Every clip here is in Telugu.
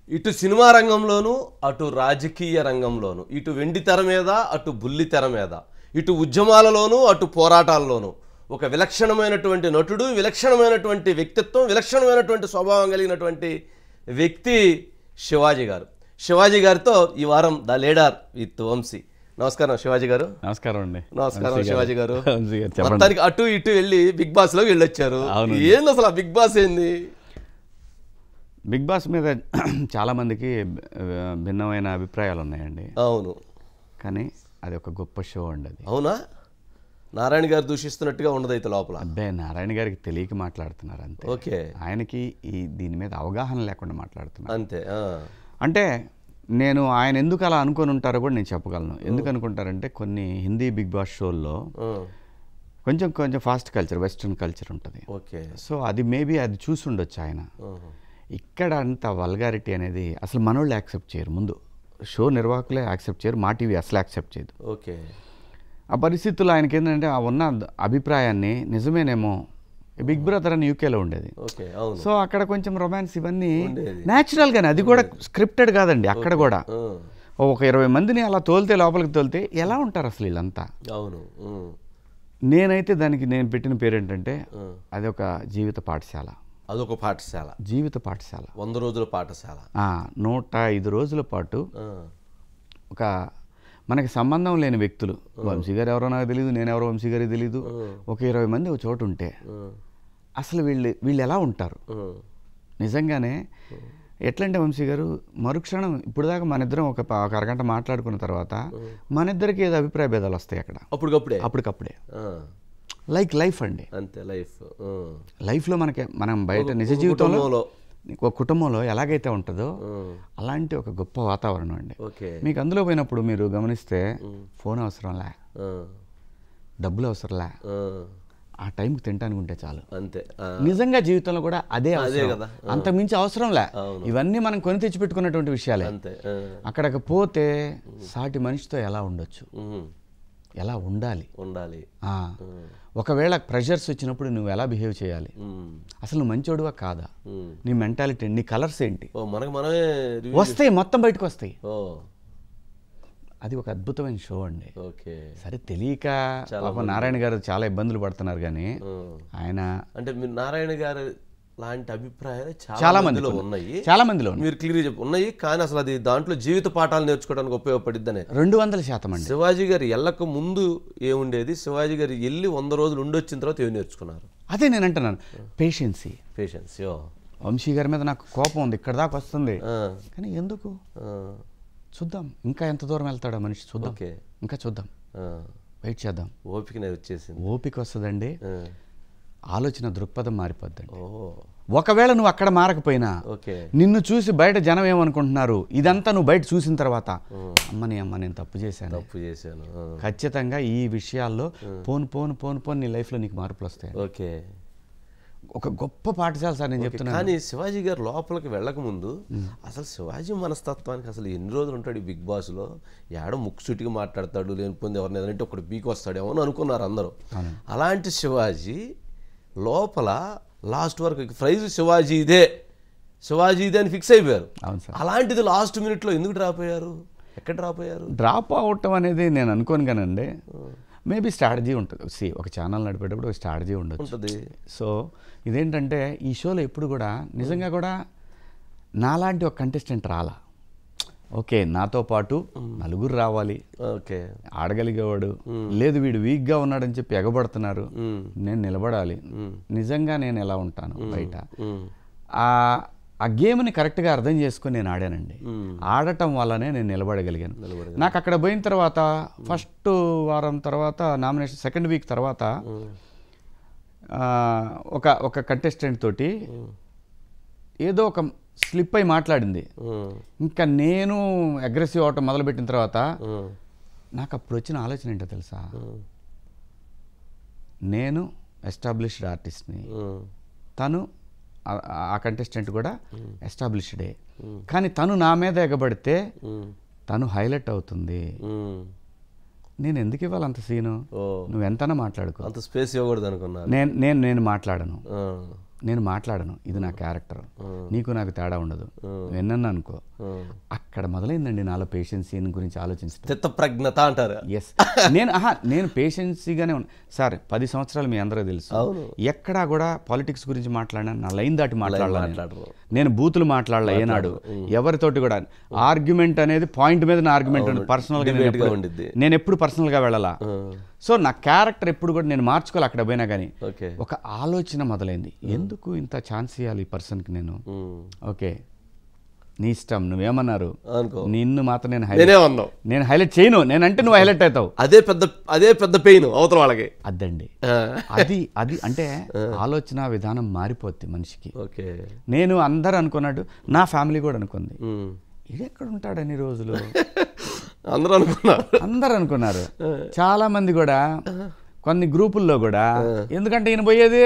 ఇటు సినిమా రంగంలోనూ అటు రాజకీయ రంగంలోనూ ఇటు వెండి తెర మీద అటు బుల్లి తెర మీద ఇటు ఉద్యమాలలోనూ అటు పోరాటాల్లోనూ ఒక విలక్షణమైనటువంటి నటుడు, విలక్షణమైనటువంటి వ్యక్తిత్వం, విలక్షణమైనటువంటి స్వభావం కలిగినటువంటి వ్యక్తి శివాజీ గారు. శివాజీ గారితో ఈ వారం ద లీడర్ విత్ వంశీ. నమస్కారం శివాజీ గారు. నమస్కారం అండి. నమస్కారం శివాజీ గారు. మొత్తానికి అటు ఇటు వెళ్ళి బిగ్ బాస్ లోకి వెళ్ళొచ్చారు. ఏంది అసలు ఆ బిగ్ బాస్ ఏంది? బిగ్ బాస్ మీద చాలామందికి భిన్నమైన అభిప్రాయాలు ఉన్నాయండి. అవును, కానీ అది ఒక గొప్ప షో అండి. అది అవునా? నారాయణ గారు దూషిస్తున్నట్టుగా ఉండదు అయితే లోపల? అబ్బే, నారాయణ గారికి తెలియక మాట్లాడుతున్నారు అంతే. ఓకే, ఆయనకి దీని మీద అవగాహన లేకుండా మాట్లాడుతున్నారు అంతే. అంటే నేను ఆయన ఎందుకు అలా అనుకొని ఉంటారో కూడా నేను చెప్పగలను. ఎందుకు అనుకుంటారంటే కొన్ని హిందీ బిగ్ బాస్ షోల్లో కొంచెం కొంచెం ఫాస్ట్ కల్చర్, వెస్ట్రన్ కల్చర్ ఉంటుంది. ఓకే, సో అది మేబీ అది చూసి ఉండొచ్చు ఆయన. ఇక్కడ అంత వల్గారిటీ అనేది అసలు మనోళ్ళు యాక్సెప్ట్ చేయరు. ముందు షో నిర్వాహకులే యాక్సెప్ట్ చేయరు, మా టీవీ అసలు యాక్సెప్ట్ చేయదు. ఓకే, ఆ పరిస్థితుల్లో ఆయనకి ఏంటంటే ఆ ఉన్న అభిప్రాయాన్ని నిజమేనేమో. బిగ్ బ్రదర్ అని యూకేలో ఉండేది. సో అక్కడ కొంచెం రొమాన్స్ ఇవన్నీ న్యాచురల్గానే, అది కూడా స్క్రిప్టెడ్ కాదండి. అక్కడ కూడా ఒక 20 మందిని అలా తోలితే, లోపలికి తోలితే ఎలా ఉంటారు అసలు వీళ్ళంతా? అవును. నేనైతే దానికి నేను పెట్టిన పేరు ఏంటంటే అది ఒక జీవిత పాఠశాల. అదొక పాఠశాల, జీవిత పాఠశాల, 100 రోజుల పాఠశాల. 105 రోజుల పాటు ఒక మనకి సంబంధం లేని వ్యక్తులు, వంశీ గారు ఎవరో నాకు తెలియదు, నేను ఎవరో వంశీ గారికి తెలియదు, ఒక 20 మంది ఒక చోటు ఉంటే అసలు వీళ్ళు ఎలా ఉంటారు నిజంగానే? ఎట్లంటే వంశీ గారు మరుక్షణం ఇప్పుడు దాకా మన ఇద్దరం ఒక అరగంట మాట్లాడుకున్న తర్వాత మన ఇద్దరికి ఏదో అభిప్రాయ భేదాలు వస్తాయి అక్కడ అప్పటికప్పుడే. లైఫ్ అండి, అంతే. లైఫ్లో మనం బయట నిజ జీవితంలో ఒక కుటుంబంలో ఎలాగైతే ఉంటుందో అలాంటి ఒక గొప్ప వాతావరణం అండి. మీకు అందులో పోయినప్పుడు మీరు గమనిస్తే ఫోన్ అవసరంలే, డబ్బులు అవసరంలే, ఆ టైంకి తినడానికి ఉంటే చాలు, అంతే. నిజంగా జీవితంలో కూడా అదే కదా, అంత మించి అవసరంలే. ఇవన్నీ మనం కొని తెచ్చిపెట్టుకున్నటువంటి విషయాలే. అక్కడికి పోతే సాటి మనిషితో ఎలా ఉండొచ్చు, ఎలా ఉండాలి, ఒకవేళ ప్రెషర్స్ వచ్చినప్పుడు నువ్వు ఎలా బిహేవ్ చేయాలి, అసలు నువ్వు మంచోడువా కాదా, నీ మెంటాలిటీ, నీ కలర్స్ ఏంటి వస్తాయి, మొత్తం బయటకు వస్తాయి. అది ఒక అద్భుతమైన షో అండి. సరే, తెలియక నారాయణ గారు చాలా ఇబ్బందులు పడుతున్నారు, కానీ ఆయన అంటే మీరు నారాయణ గారు లాంటి అభిప్రాయాలు చాలా మందిలో ఉన్నాయి. మీరు క్లియర్ ఉన్నాయి, కానీ అసలు అది దాంట్లో జీవిత పాఠాలు నేర్చుకోవడానికి ఉపయోగపడిద్దని 200% అండి. శివాజీ గారు వెళ్ళక ముందు ఏముండేది, శివాజీ గారు వెళ్ళి 100 రోజులు ఉండొచ్చిన తర్వాత ఏమి నేర్చుకున్నారు? అదే నేను అంటున్నాను, పేషెన్స్. వంశీ గారి మీద నాకు కోపం ఉంది, ఇక్కడ దాకా వస్తుంది, కానీ ఎందుకు చూద్దాం, ఇంకా ఎంత దూరం వెళ్తాడో మనిషి, చూద్దాం, ఇంకా చూద్దాం, వెయిట్ చేద్దాం. ఓపిక వస్తుందండి, ఆలోచన దృక్పథం మారిపోద్దండి. ఒకవేళ నువ్వు అక్కడ మారకపోయినా నిన్ను చూసి బయట జనం ఏమనుకుంటున్నారు, ఇదంతా నువ్వు బయట చూసిన తర్వాత అమ్మ నేను తప్పు చేశాను, ఖచ్చితంగా ఈ విషయాల్లో పోను నీ లైఫ్లో నీకు మార్పులు వస్తాయి. ఓకే, ఒక గొప్ప పాఠశాల సార్ నేను చెప్తున్నాను. కానీ శివాజీ గారు లోపలికి వెళ్ళక ముందు అసలు శివాజీ మనస్తత్వానికి అసలు ఎన్ని రోజులు ఉంటాడు ఈ బిగ్ బాస్లో? ఏడో ముక్కుసూటిగా మాట్లాడతాడు, లేనిపోయింది ఎవరిని ఏదంటే ఒకటి బీకి వస్తాడేమో అని అనుకున్నారు అందరూ. అలాంటి శివాజీ లోపల లాస్ట్ వరకు ప్రైజ్ శివాజీ ఇదే అని ఫిక్స్ అయిపోయారు. అలాంటిది లాస్ట్ మినిట్లో ఎందుకు డ్రాప్ అయ్యారు? ఎక్కడ డ్రాప్ అవటం అనేది నేను అనుకోను కానండి, మేబీ స్ట్రాటజీ ఉంటుంది. ఒక ఛానల్ నడిపేటప్పుడు ఒక స్ట్రాటజీ ఉంటుంది. సో ఇదేంటంటే ఈ షోలో ఎప్పుడు కూడా నిజంగా కూడా నాలాంటి ఒక కంటెస్టెంట్ రాలా. ఓకే, నాతో పాటు నలుగురు రావాలి, ఆడగలిగేవాడు, లేదు వీడు వీక్గా ఉన్నాడని చెప్పి ఎగబడుతున్నారు, నేను నిలబడాలి. నిజంగా నేను ఎలా ఉంటాను బయట, ఆ గేమ్ని కరెక్ట్గా అర్థం చేసుకొని నేను ఆడానండి. ఆడటం వల్లనే నేను నిలబడగలిగాను. నాకు అక్కడ పోయిన తర్వాత ఫస్ట్ వారం తర్వాత నామినేషన్ సెకండ్ వీక్ తర్వాత ఒక కంటెస్టెంట్ తోటి ఏదో ఒక స్లిప్ అయి మాట్లాడింది. ఇంకా నేను అగ్రెసివ్ అవటం మొదలుపెట్టిన తర్వాత నాకు అప్పుడు వచ్చిన ఆలోచన ఏంటో తెలుసా, నేను ఎస్టాబ్లిష్డ్ ఆర్టిస్ట్ని, తను ఆ కంటెస్టెంట్ కూడా ఎస్టాబ్లిష్డే, కానీ తను నా మీద ఎగబడితే తను హైలైట్ అవుతుంది. నేను ఎందుకు ఇవ్వాలి అంత సీను? నువ్వు ఎంతనా మాట్లాడుకో, అంత స్పేస్ ఇవ్వకూడదు అనుకున్నా. నేను మాట్లాడను, నేను మాట్లాడను, ఇది నా క్యారెక్టర్, నీకు నాకు తేడా ఉండదు, నువ్వు ఎన్నన్నా అనుకో. అక్కడ మొదలైందండి నాలో పేషెన్సీ గురించి ఆలోచించడం. చిత్తప్రజ్ఞత అంటారు. ఎస్, నేను పేషెన్సీగానే ఉన్నా సార్. 10 సంవత్సరాలు మీ అందరూ తెలుసు, ఎక్కడా కూడా పాలిటిక్స్ గురించి మాట్లాడినా నా లైన్ దాటి మాట్లాడలేదు. నేను బూతులు మాట్లాడలే ఏనాడు ఎవరితోటి కూడా. ఆర్గ్యుమెంట్ అనేది పాయింట్ మీద ఆర్గ్యుమెంట్ ఉంది, పర్సనల్గా నేను ఎప్పుడు పర్సనల్గా వెళ్ళాలా. సో నా క్యారెక్టర్ ఎప్పుడు కూడా నేను మార్చుకోవాలి అక్కడ పోయినా కానీ. ఒక ఆలోచన మొదలైంది, ఎందుకు ఇంత ఛాన్స్ ఇవ్వాలి ఈ పర్సన్కి నేను. ఓకే నీ ఇష్టం, నువ్వేమన్నారు, నిన్ను మాత్రం నేను హైలైట్ చేయను, నేనంటే నువ్వు హైలైట్ అవుతావు. అదే పెద్ద పెయిన్ అవతల వాళ్ళకి. అదండి అది అంటే ఆలోచన విధానం మారిపోద్ది మనిషికి. నేను అందరు అనుకున్నాడు, నా ఫ్యామిలీ కూడా అనుకుంది, ఇదెక్కడ ఉంటాడు అన్ని రోజులు అందరూ అనుకున్నారు. చాలా మంది కూడా కొన్ని గ్రూపుల్లో కూడా, ఎందుకంటే ఈయన పోయేది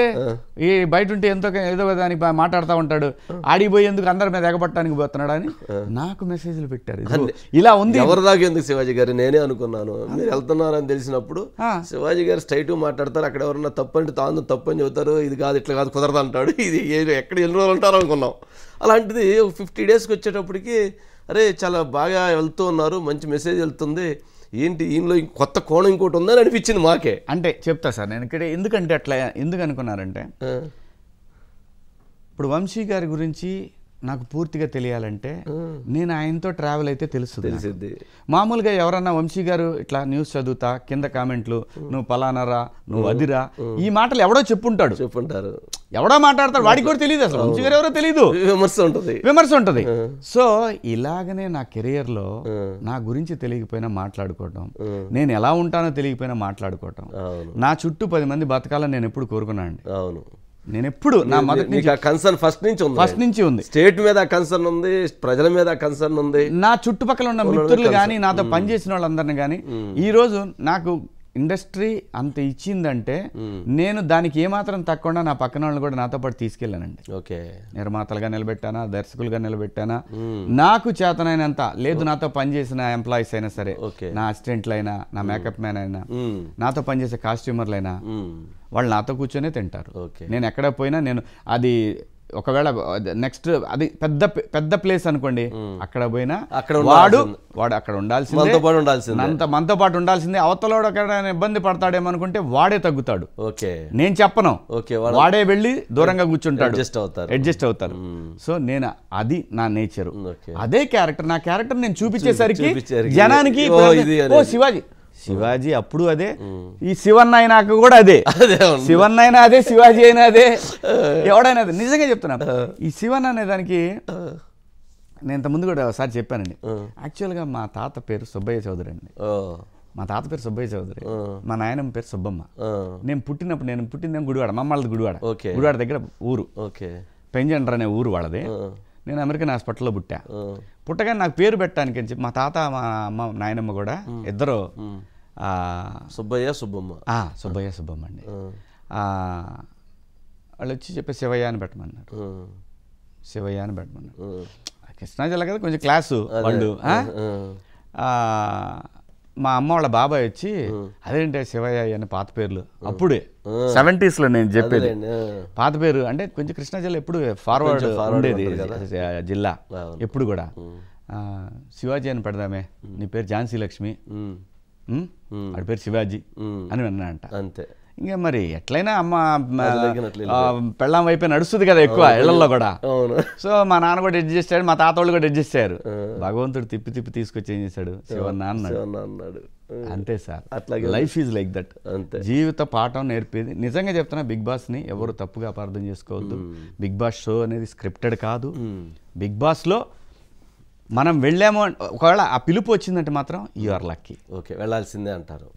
ఈ బయట ఉంటే ఏదో దానికి మాట్లాడుతూ ఉంటాడు, ఆడిపోయి ఎందుకు అందరి మీద ఎగబట్టడానికి పోతున్నాడు అని నాకు మెసేజ్లు పెట్టారు. ఇలా ఉంది. ఎవరి దాకా ఎందుకు శివాజీ గారు, నేనే అనుకున్నాను మీరు వెళ్తున్నారని తెలిసినప్పుడు. శివాజీ గారు స్ట్రైట్ మాట్లాడతారు, అక్కడ ఎవరన్నా తప్పంటే తాను తప్పని చెబుతారు, ఇది కాదు ఇట్లా కాదు కుదరదు అంటాడు. ఇది ఎక్కడ ఎన్ని రోజులు ఉంటారు అనుకున్నాం. అలాంటిది 50 డేస్కి వచ్చేటప్పటికి అరే చాలా బాగా వెళ్తూ ఉన్నారు, మంచి మెసేజ్ వెళ్తుంది, ఏంటి ఈయనలో కొత్త కోణం ఇంకోటి ఉందని అనిపించింది మాకే. అంటే చెప్తా సార్ నేను ఇక్కడ ఎందుకంటే అట్లా ఎందుకు అనుకున్నారంటే, ఇప్పుడు వంశీ గారి గురించి నాకు పూర్తిగా తెలియాలంటే నేను ఆయనతో ట్రావెల్ అయితే తెలుస్తుంది. మామూలుగా ఎవరన్నా వంశీ గారు ఇట్లా న్యూస్ చదువుతా కింద కామెంట్లు, నువ్వు పలానరా, నువ్వు అదిరా, ఈ మాటలు ఎవడో చెప్పుంటారు, ఎవడో మాట్లాడతాడు, వాడికి కూడా తెలియదు అసలు వంశీ గారు ఎవరో తెలియదు, విమర్శ ఉంటుంది. సో ఇలాగనే నా కెరియర్లో నా గురించి తెలియకపోయినా మాట్లాడుకోవటం, నేను ఎలా ఉంటానో తెలియకపోయినా మాట్లాడుకోవటం, నా చుట్టూ 10 మంది బతకాలని నేను ఎప్పుడు కోరుకున్నాను. అవును, నేను ఎప్పుడు నా మొదటి నుంచి కన్సర్న్ ఫస్ట్ నుంచి ఉంది. స్టేట్ మీద కన్సర్న్ ఉంది, ప్రజల మీద కన్సర్న్ ఉంది. నా చుట్టుపక్కల ఉన్న మిత్రులు కానీ నాతో పనిచేసిన వాళ్ళందరినీ కానీ ఈరోజు నాకు ఇండస్ట్రీ అంత ఇచ్చిందంటే నేను దానికి ఏమాత్రం తక్కువ నా పక్కన వాళ్ళు కూడా నాతో పాటు తీసుకెళ్ళానండి. నిర్మాతలుగా నిలబెట్టానా, దర్శకులుగా నిలబెట్టానా, నాకు చేతనైనంత. లేదు నాతో పనిచేసిన ఎంప్లాయీస్ అయినా సరే, నా అసిస్టెంట్లు అయినా, నా మేకప్ మ్యాన్ అయినా, నాతో పనిచేసే కాస్ట్యూమర్లు అయినా, వాళ్ళు నాతో కూర్చొనే తింటారు. నేను ఎక్కడ పోయినా నేను అది ఒకవేళ నెక్స్ట్ అది పెద్ద ప్లేస్ అనుకోండి, అక్కడ పోయినా వాడు అక్కడ ఉండాల్సిందే, మనతో పాటు ఉండాల్సిందే. అవతలోడు అక్కడ ఇబ్బంది పడతాడేమో అనుకుంటే వాడే తగ్గుతాడు, నేను చెప్పను, వాడే వెళ్ళి దూరంగా కూర్చుంటాడు, అడ్జస్ట్ అవుతారు. సో నేను అది నా నేచరు, అదే క్యారెక్టర్. నా క్యారెక్టర్ నేను చూపించేసరికి జనానికి ఓ శివాజీ అప్పుడు అదే, ఈ శివన్న అయినాక కూడా అదే, శివన్న అయినా అదే, శివాజీ అయినా అదే, ఎవడైనా అదే. నిజంగా చెప్తున్నా, ఈ శివన్న అనే దానికి నేను ఇంతకుముందు కూడా ఒకసారి చెప్పానండి. యాక్చువల్గా మా తాత పేరు సుబ్బయ్య చౌదరి అండి. మా తాత పేరు సుబ్బయ్య చౌదరి, మా నాయనమ్మ పేరు సుబ్బమ్మ. నేను పుట్టిందేమో గుడివాడ, మమ్మల్ది గుడివాడ దగ్గర ఊరు, పెంజండ్ర అనే ఊరు వాళ్ళది. నేను అమెరికన్ హాస్పిటల్లో పుట్టగానే నాకు పేరు పెట్టడానికి అని చెప్పి మా తాత మా అమ్మ నాయనమ్మ కూడా ఇద్దరు సుబ్బయ్య సుబ్బమ్మ అండి. వాళ్ళు వచ్చి చెప్పి శివయ్య అని పెట్టమన్నారు. కృష్ణా జిల్లా కదా, కొంచెం క్లాసు వాళ్ళు. మా అమ్మ వాళ్ళ బాబాయ్ వచ్చి అదేంటే శివయ్య అని పాత పేర్లు, అప్పుడే 70s లో నేను చెప్పేది, పాత పేరు అంటే కొంచెం కృష్ణా జిల్లా ఎప్పుడు ఫార్వర్డ్ ఉండేది జిల్లా ఎప్పుడు కూడా. శివాజీ అని పెడదామే, నీ పేరు ఝాన్సీ లక్ష్మి, వాడి పేరు శివాజీ అని విన్నానంట. అంతే. ఇంకా మరి ఎట్లయినా అమ్మ పెళ్ళాం వైపే నడుస్తుంది కదా ఎక్కువ ఇళ్లలో కూడా. సో మా నాన్న కూడా అడ్జస్ట్ అయ్యాడు, మా తాత వాళ్ళు కూడా అడ్జస్ట్ అయ్యారు. భగవంతుడు తిప్పి తీసుకొచ్చి ఏం చేశాడు, శివన్న అన్నాడు. అంతే sir, life is like that. జీవిత పాఠం నేర్పేది. నిజంగా చెప్తున్నా, బిగ్ బాస్ని ఎవరు తప్పుగా అపార్థం చేసుకోవద్దు. బిగ్ బాస్ షో అనేది స్క్రిప్టెడ్ కాదు. బిగ్ బాస్లో మనం వెళ్ళాము, ఒకవేళ ఆ పిలుపు వచ్చిందంటే మాత్రం యు ఆర్ లక్కీ. వెళ్ళాల్సిందే అంటారు.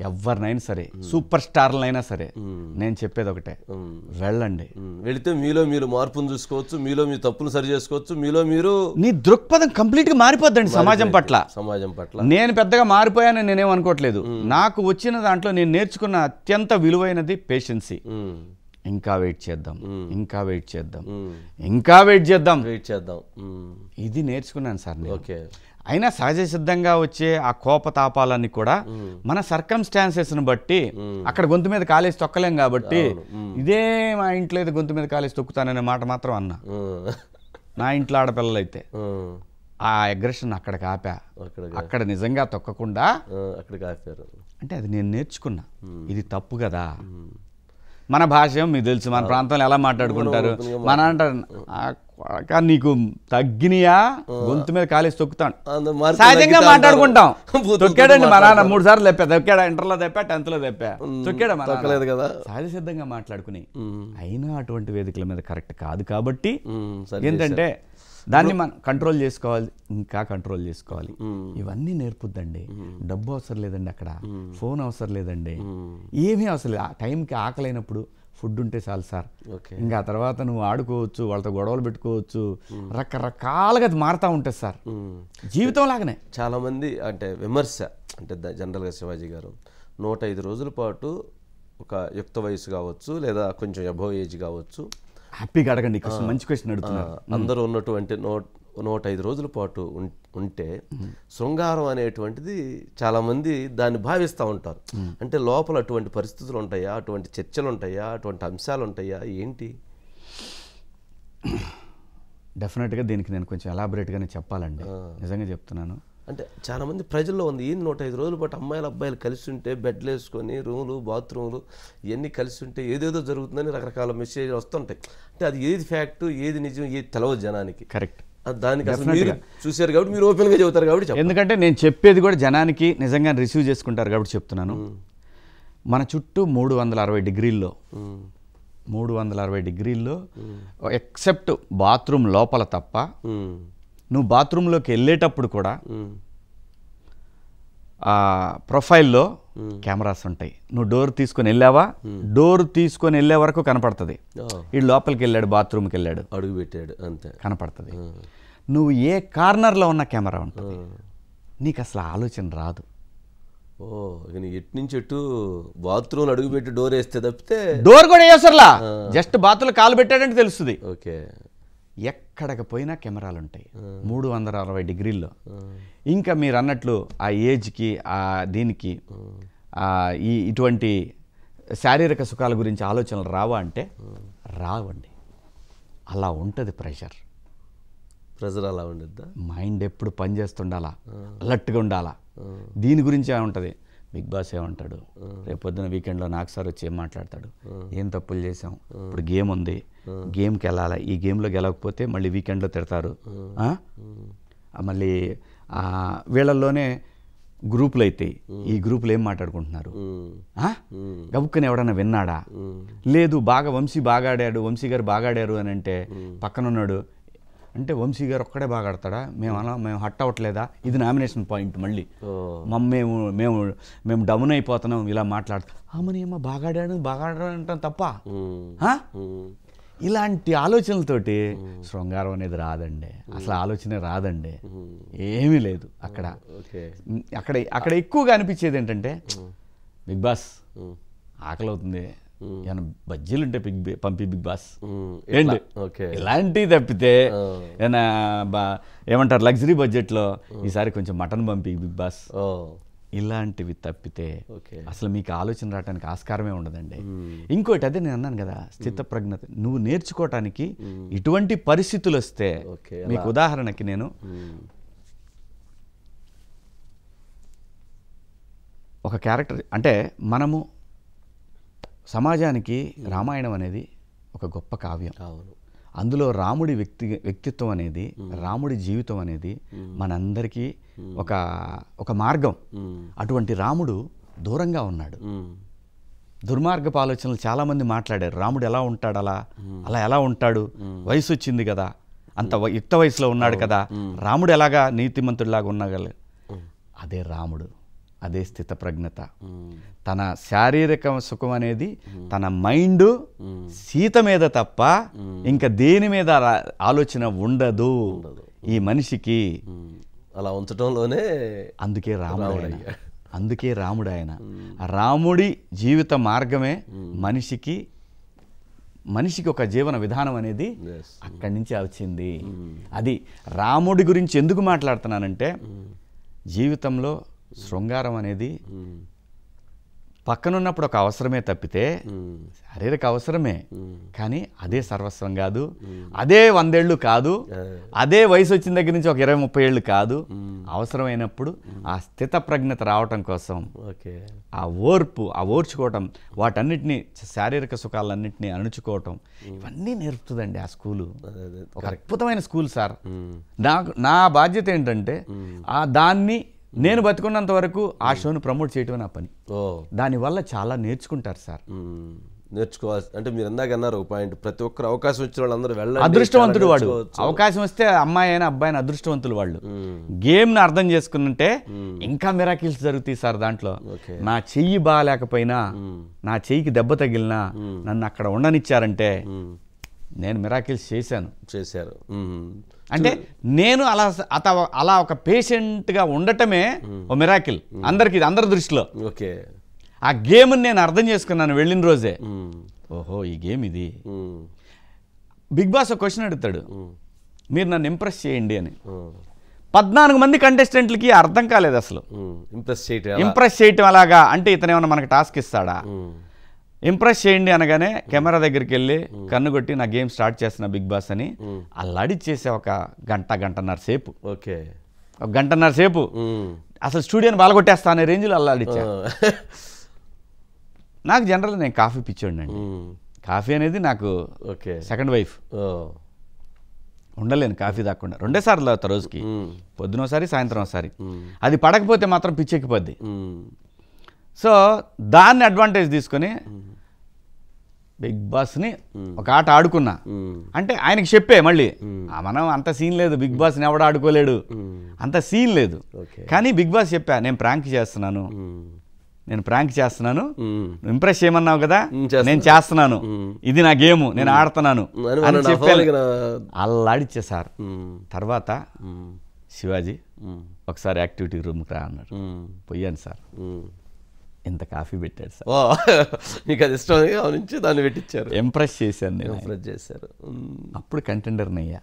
ఎవరినైనా సరే, సూపర్ స్టార్లైనా సరే, నేను చెప్పేది ఒకటే, వెళ్ళండి. వెళితే మీలో మీరు మార్పును చూసుకోవచ్చు, మీలో మీ తప్పులు సరి చేసుకోవచ్చు, మీలో మీరు నీ దృక్పథం కంప్లీట్గా మారిపోద్దండి సమాజం పట్ల. నేను పెద్దగా మారిపోయానని నేనేమనుకోవట్లేదు. నాకు వచ్చిన దాంట్లో నేను నేర్చుకున్న అత్యంత విలువైనది పేషెన్సీ. ఇంకా వెయిట్ చేద్దాం, ఇంకా వెయిట్ చేద్దాం, ఇంకా వెయిట్ చేద్దాం, ఇది నేర్చుకున్నాను సార్ నేను. ఓకే. అయినా సహజ సిద్ధంగా వచ్చే ఆ కోపతాపాలన్నీ కూడా మన సర్కమ్స్టాన్సెస్ని బట్టి అక్కడ గొంతు మీద కాలేసి తొక్కలేం కాబట్టి, ఇదే మా ఇంట్లో అయితే గొంతు మీద కాలేసి తొక్కుతాననే మాట మాత్రం అన్నా. నా ఇంట్లో ఆడపిల్లలైతే ఆ అగ్రెషన్ అక్కడికి ఆపా. అక్కడ నిజంగా తొక్కకుండా అక్కడికి ఆపారు. అంటే అది నేను నేర్చుకున్నా, ఇది తప్పు కదా. మన భాష మీకు తెలుసు, మన ప్రాంతంలో ఎలా మాట్లాడుకుంటారు. మన అంటారు నీకు తగ్గినయా గొంతు మీద కాలేసి తొక్కుతాను, సహజంగా మాట్లాడుకుంటాం. తొక్కాడండి మా నాన్న 3 సార్లు తెప్పా, తొక్కాడా ఇంటర్లో తెప్పా, 10th లో తెప్పా, తొక్కాడా కదా. సహజ సిద్ధంగా మాట్లాడుకుని అయినా అటువంటి వేదికల మీద కరెక్ట్ కాదు కాబట్టి ఏంటంటే దాన్ని మనం కంట్రోల్ చేసుకోవాలి, ఇంకా కంట్రోల్ చేసుకోవాలి. ఇవన్నీ నేర్పుద్దండి. డబ్బు అవసరం లేదండి, అక్కడ ఫోన్ అవసరం లేదండి, ఏమీ అవసరం లేదు. ఆ టైంకి ఆకలైనప్పుడు ఫుడ్ ఉంటే చాలు సార్. ఇంకా తర్వాత నువ్వు ఆడుకోవచ్చు, వాళ్ళతో గొడవలు పెట్టుకోవచ్చు, రకరకాలుగా అది మారుతూ ఉంటుంది సార్ జీవితం లాగానే. చాలామంది అంటే విమర్శ అంటే జనరల్గా శివాజీ గారు 105 రోజుల పాటు ఒక యుక్త వయసు కావచ్చు లేదా కొంచెం అబోవ్ ఏజ్ కావచ్చు, హ్యాపీగా అడగండి, మంచి క్వశ్చన్ అడుగుతున్నారు. అందరూ ఉన్నటువంటి 105 రోజుల పాటు ఉంటే శృంగారం అనేటువంటిది చాలామంది దాన్ని భావిస్తూ ఉంటారు. అంటే లోపల అటువంటి పరిస్థితులు ఉంటాయా, అటువంటి చర్చలు ఉంటాయా, అటువంటి అంశాలు ఉంటాయా, ఏంటి? డెఫినెట్గా దీనికి నేను కొంచెం ఎలాబొరేట్గానే చెప్పాలండి, నిజంగా చెప్తున్నాను. అంటే చాలామంది ప్రజల్లో ఉంది, ఈ 105 రోజుల పాటు అమ్మాయిలు అబ్బాయిలు కలిసి ఉంటే బెడ్లు వేసుకొని రూములు బాత్రూములు ఇవన్నీ కలిసి ఉంటే ఏదేదో జరుగుతుందని రకరకాల మెసేజ్లు వస్తుంటాయి. అంటే అది ఏది ఫ్యాక్ట్, ఏది నిజం, ఏది తెలవదు జనానికి. కరెక్ట్. దానికి అసలు మీరు చూశారు కాబట్టి మీరు ఓపెన్గా చెబుతారు కాబట్టి. ఎందుకంటే నేను చెప్పేది కూడా జనానికి నిజంగా రిసీవ్ చేసుకుంటారు కాబట్టి చెప్తున్నాను. మన చుట్టూ 360 డిగ్రీల్లో 360 డిగ్రీల్లో ఎక్సెప్ట్ బాత్రూమ్ లోపల తప్ప, నువ్వు బాత్రూంలోకి వెళ్ళేటప్పుడు కూడా ప్రొఫైల్లో కెమెరాస్ ఉంటాయి. నువ్వు డోర్ తీసుకొని వెళ్ళావా, డోర్ తీసుకొని వెళ్ళే వరకు కనపడుతుంది. ఈ లోపలికి వెళ్ళాడు, బాత్రూమ్కి వెళ్ళాడు, అడుగు పెట్టాడు, అంతే కనపడుతుంది. నువ్వు ఏ కార్నర్లో ఉన్న కెమెరా ఉంటుంది, నీకు అసలు ఆలోచన రాదు. ఎటు నుంచి ఎటు బాత్రూమ్ అడుగు పెట్టి డోర్ వేస్తే తప్పితే డోర్ కూడా వేసర్లా, జస్ట్ బాత్రూంలో కాలు పెట్టాడంటే తెలుస్తుంది. ఓకే. ఎక్కడికి పోయినా కెమెరాలు ఉంటాయి 360 డిగ్రీల్లో. ఇంకా మీరు అన్నట్లు ఆ ఏజ్కి ఆ దీనికి ఇటువంటి శారీరక సుఖాల గురించి ఆలోచనలు రావా అంటే రావండి. అలా ఉంటుంది ప్రెషర్ అలా ఉండద్దా, మైండ్ ఎప్పుడు పనిచేస్తుండాలా, అలర్ట్గా ఉండాలా. దీని గురించి ఏముంటుంది, బిగ్ బాస్ ఏమంటాడు, రేపొద్దున వీకెండ్లో నాకు సార్ వచ్చి ఏం మాట్లాడతాడు, ఏం తప్పులు చేసాం, ఇప్పుడు గేమ్ ఉంది, గేమ్కి వెళ్ళాలి, ఈ గేమ్లో గెలవకపోతే మళ్ళీ వీకెండ్లో తిడతారు. మళ్ళీ వీళ్ళల్లోనే గ్రూపులు అవుతాయి, ఈ గ్రూపులు ఏం మాట్లాడుకుంటున్నారు, గబుక్కని ఎవడన్నా విన్నాడా, లేదు బాగా వంశీ బాగా ఆడాడు, వంశీ గారు బాగా ఆడారు అని అంటే పక్కనున్నాడు అంటే వంశీ గారు ఒక్కడే బాగా ఆడతాడా, మేము హట్ అవ్వట్లేదా, ఇది నామినేషన్ పాయింట్. మళ్ళీ మేము మేము మేము డౌన్ అయిపోతున్నాం ఇలా మాట్లాడుతాం. అమ్మని ఏమో బాగా ఆడాడు అంటాం తప్ప. ఇలాంటి ఆలోచనలతోటి శృంగారం అనేది రాదండి, అసలు ఆలోచనే రాదండి, ఏమీ లేదు అక్కడ. అక్కడ అక్కడ ఎక్కువగా అనిపించేది ఏంటంటే బిగ్ బాస్ ఆకలి అవుతుంది, ఏమైనా బజ్జీలు ఉంటే పంపి బిగ్ బాస్ ఏంటి, ఇలాంటివి తప్పితే ఏమైనా ఏమంటారు లగ్జరీ బడ్జెట్లో ఈసారి కొంచెం మటన్ పంపి బిగ్ బాస్, ఇలాంటివి తప్పితే అసలు మీకు ఆలోచన రావడానికి ఆస్కారమే ఉండదండి. ఇంకోటి అదే నేను అన్నాను కదా, స్థితప్రజ్ఞత నువ్వు నేర్చుకోవటానికి ఇటువంటి పరిస్థితులు వస్తే, మీకు ఉదాహరణకి నేను ఒక క్యారెక్టర్ అంటే మనము సమాజానికి రామాయణం అనేది ఒక గొప్ప కావ్యం. అందులో రాముడి వ్యక్తిత్వం అనేది, రాముడి జీవితం అనేది మనందరికీ ఒక మార్గం. అటువంటి రాముడు దూరంగా ఉన్నాడు, దుర్మార్గపు ఆలోచనలు చాలామంది మాట్లాడారు. రాముడు ఎలా ఉంటాడు, అలా ఎలా ఉంటాడు, వయసు వచ్చింది కదా, అంత యుక్త వయసులో ఉన్నాడు కదా, రాముడు ఎలాగా నీతిమంతుడిలాగా ఉండగలరు. అదే రాముడు, అదే స్థితప్రజ్ఞత. తన శారీరక సుఖం అనేది తన మైండ్ సీత మీద తప్ప ఇంకా దేని మీద ఆలోచన ఉండదు ఈ మనిషికి. అలా ఉంచడంలోనే అందుకే రాముడు ఆయన. రాముడి జీవిత మార్గమే మనిషికి మనిషికి ఒక జీవన విధానం అనేది Yes. అక్కడి నుంచి వచ్చింది. అది రాముడి గురించి ఎందుకు మాట్లాడుతున్నానంటే జీవితంలో శృంగారం అనేది పక్కనున్నప్పుడు ఒక అవసరమే తప్పితే శారీరక అవసరమే, కానీ అదే సర్వస్వం కాదు, అదే 100 ఏళ్ళు కాదు, అదే వయసు వచ్చిన దగ్గర నుంచి ఒక 20-30 ఏళ్ళు కాదు. అవసరమైనప్పుడు ఆ స్థిత ప్రజ్ఞత రావటం కోసం ఆ ఓర్పు, ఆ ఓర్చుకోవటం, వాటన్నిటినీ శారీరక సుఖాలన్నింటినీ అణుచుకోవటం, ఇవన్నీ నేర్పుతుందండి ఆ స్కూలు. ఒక అద్భుతమైన స్కూల్ సార్. నా బాధ్యత ఏంటంటే దాన్ని నేను బతుకున్నంత వరకు ఆ షోను ప్రమోట్ చేయటమే నా పని. దానివల్ల చాలా నేర్చుకుంటారు సార్. నేర్చుకోవాలి అంటే మీరు ఇందాక అన్నారు ఒక పాయింట్, ప్రతి ఒక్కరు అవకాశం వచ్చిన వాళ్ళందరూ వెళ్ళాలి. అదృష్టవంతుడు వాడు. అవకాశం వస్తే అమ్మాయి అయినా అబ్బాయిని అదృష్టవంతులు వాళ్ళు. గేమ్ని అర్థం చేసుకున్నంటే ఇంకా మిరాకిల్స్ జరుగుతాయి సార్. దాంట్లో నా చెయ్యి బాగాలేకపోయినా, నా చెయ్యికి దెబ్బ తగిలినా నన్ను అక్కడ ఉండనిచ్చారంటే నేను మిరాకిల్స్ చేశారు. అంటే నేను అలా ఒక పేషెంట్గా ఉండటమే ఓ మిరాకిల్ అందరి దృష్టిలో. ఆ గేమ్ని నేను అర్థం చేసుకున్నాను వెళ్ళిన రోజే. ఓహో ఈ గేమ్ ఇది. బిగ్ బాస్ ఒక క్వశ్చన్ అడుగుతాడు, మీరు నన్ను ఇంప్రెస్ చేయండి అని. 14 మంది కంటెస్టెంట్లకి అర్థం కాలేదు అసలు. ఇంప్రెస్ చేయటం అలాగా అంటే ఇతను ఏమన్నా మనకు టాస్క్ ఇస్తాడా? ఇంప్రెస్ చేయండి అనగానే కెమెరా దగ్గరికి వెళ్ళి కన్ను కొట్టి నా గేమ్ స్టార్ట్ చేస్తున్నా బిగ్ బాస్ అని అల్లాడిచ్చేసే ఒక గంటన్నర సేపు. ఒక గంటన్నర సేపు అసలు స్టూడియోని బాలగొట్టేస్తా అనే రేంజ్లో అల్లాడిచ్చా. నాకు జనరల్ నేను కాఫీ పిచ్చోండి అండి. కాఫీ అనేది నాకు సెకండ్ వైఫ్. ఉండలేను కాఫీ తాకుండా. 2 సార్లు తాగుతా రోజుకి, పొద్దున ఒకసారి సాయంత్రం ఒకసారి. అది పడకపోతే మాత్రం పిచ్చెక్కిపోద్ది. సో దాన్ని అడ్వాంటేజ్ తీసుకొని బిగ్ బాస్ని ఒక ఆట ఆడుకున్నా. అంటే ఆయనకి చెప్పే మళ్ళీ మనం అంత సీన్ లేదు, బిగ్ బాస్ని ఎవడు ఆడుకోలేడు, అంత సీన్ లేదు. కానీ బిగ్ బాస్ చెప్పా నేను ప్రాంక్ చేస్తున్నాను, ఇంప్రెస్ చేయమన్నావు కదా, నేను చేస్తున్నాను, ఇది నా గేమ్, నేను ఆడుతున్నాను అని చెప్పాను. అల్లాడిచ్చే సార్. తర్వాత శివాజీ ఒకసారి యాక్టివిటీ రూమ్కి రా అన్నాడు. పోయాను సార్. ఇంత కాఫీ పెట్టాడు సార్. మీకు అది ఇష్టం నుంచి దాన్ని పెట్టించారు. ఇంప్రెస్ చేశాను నేను. ఇంప్రెస్ చేశారు. అప్పుడు కంటెండర్ని అయ్యా.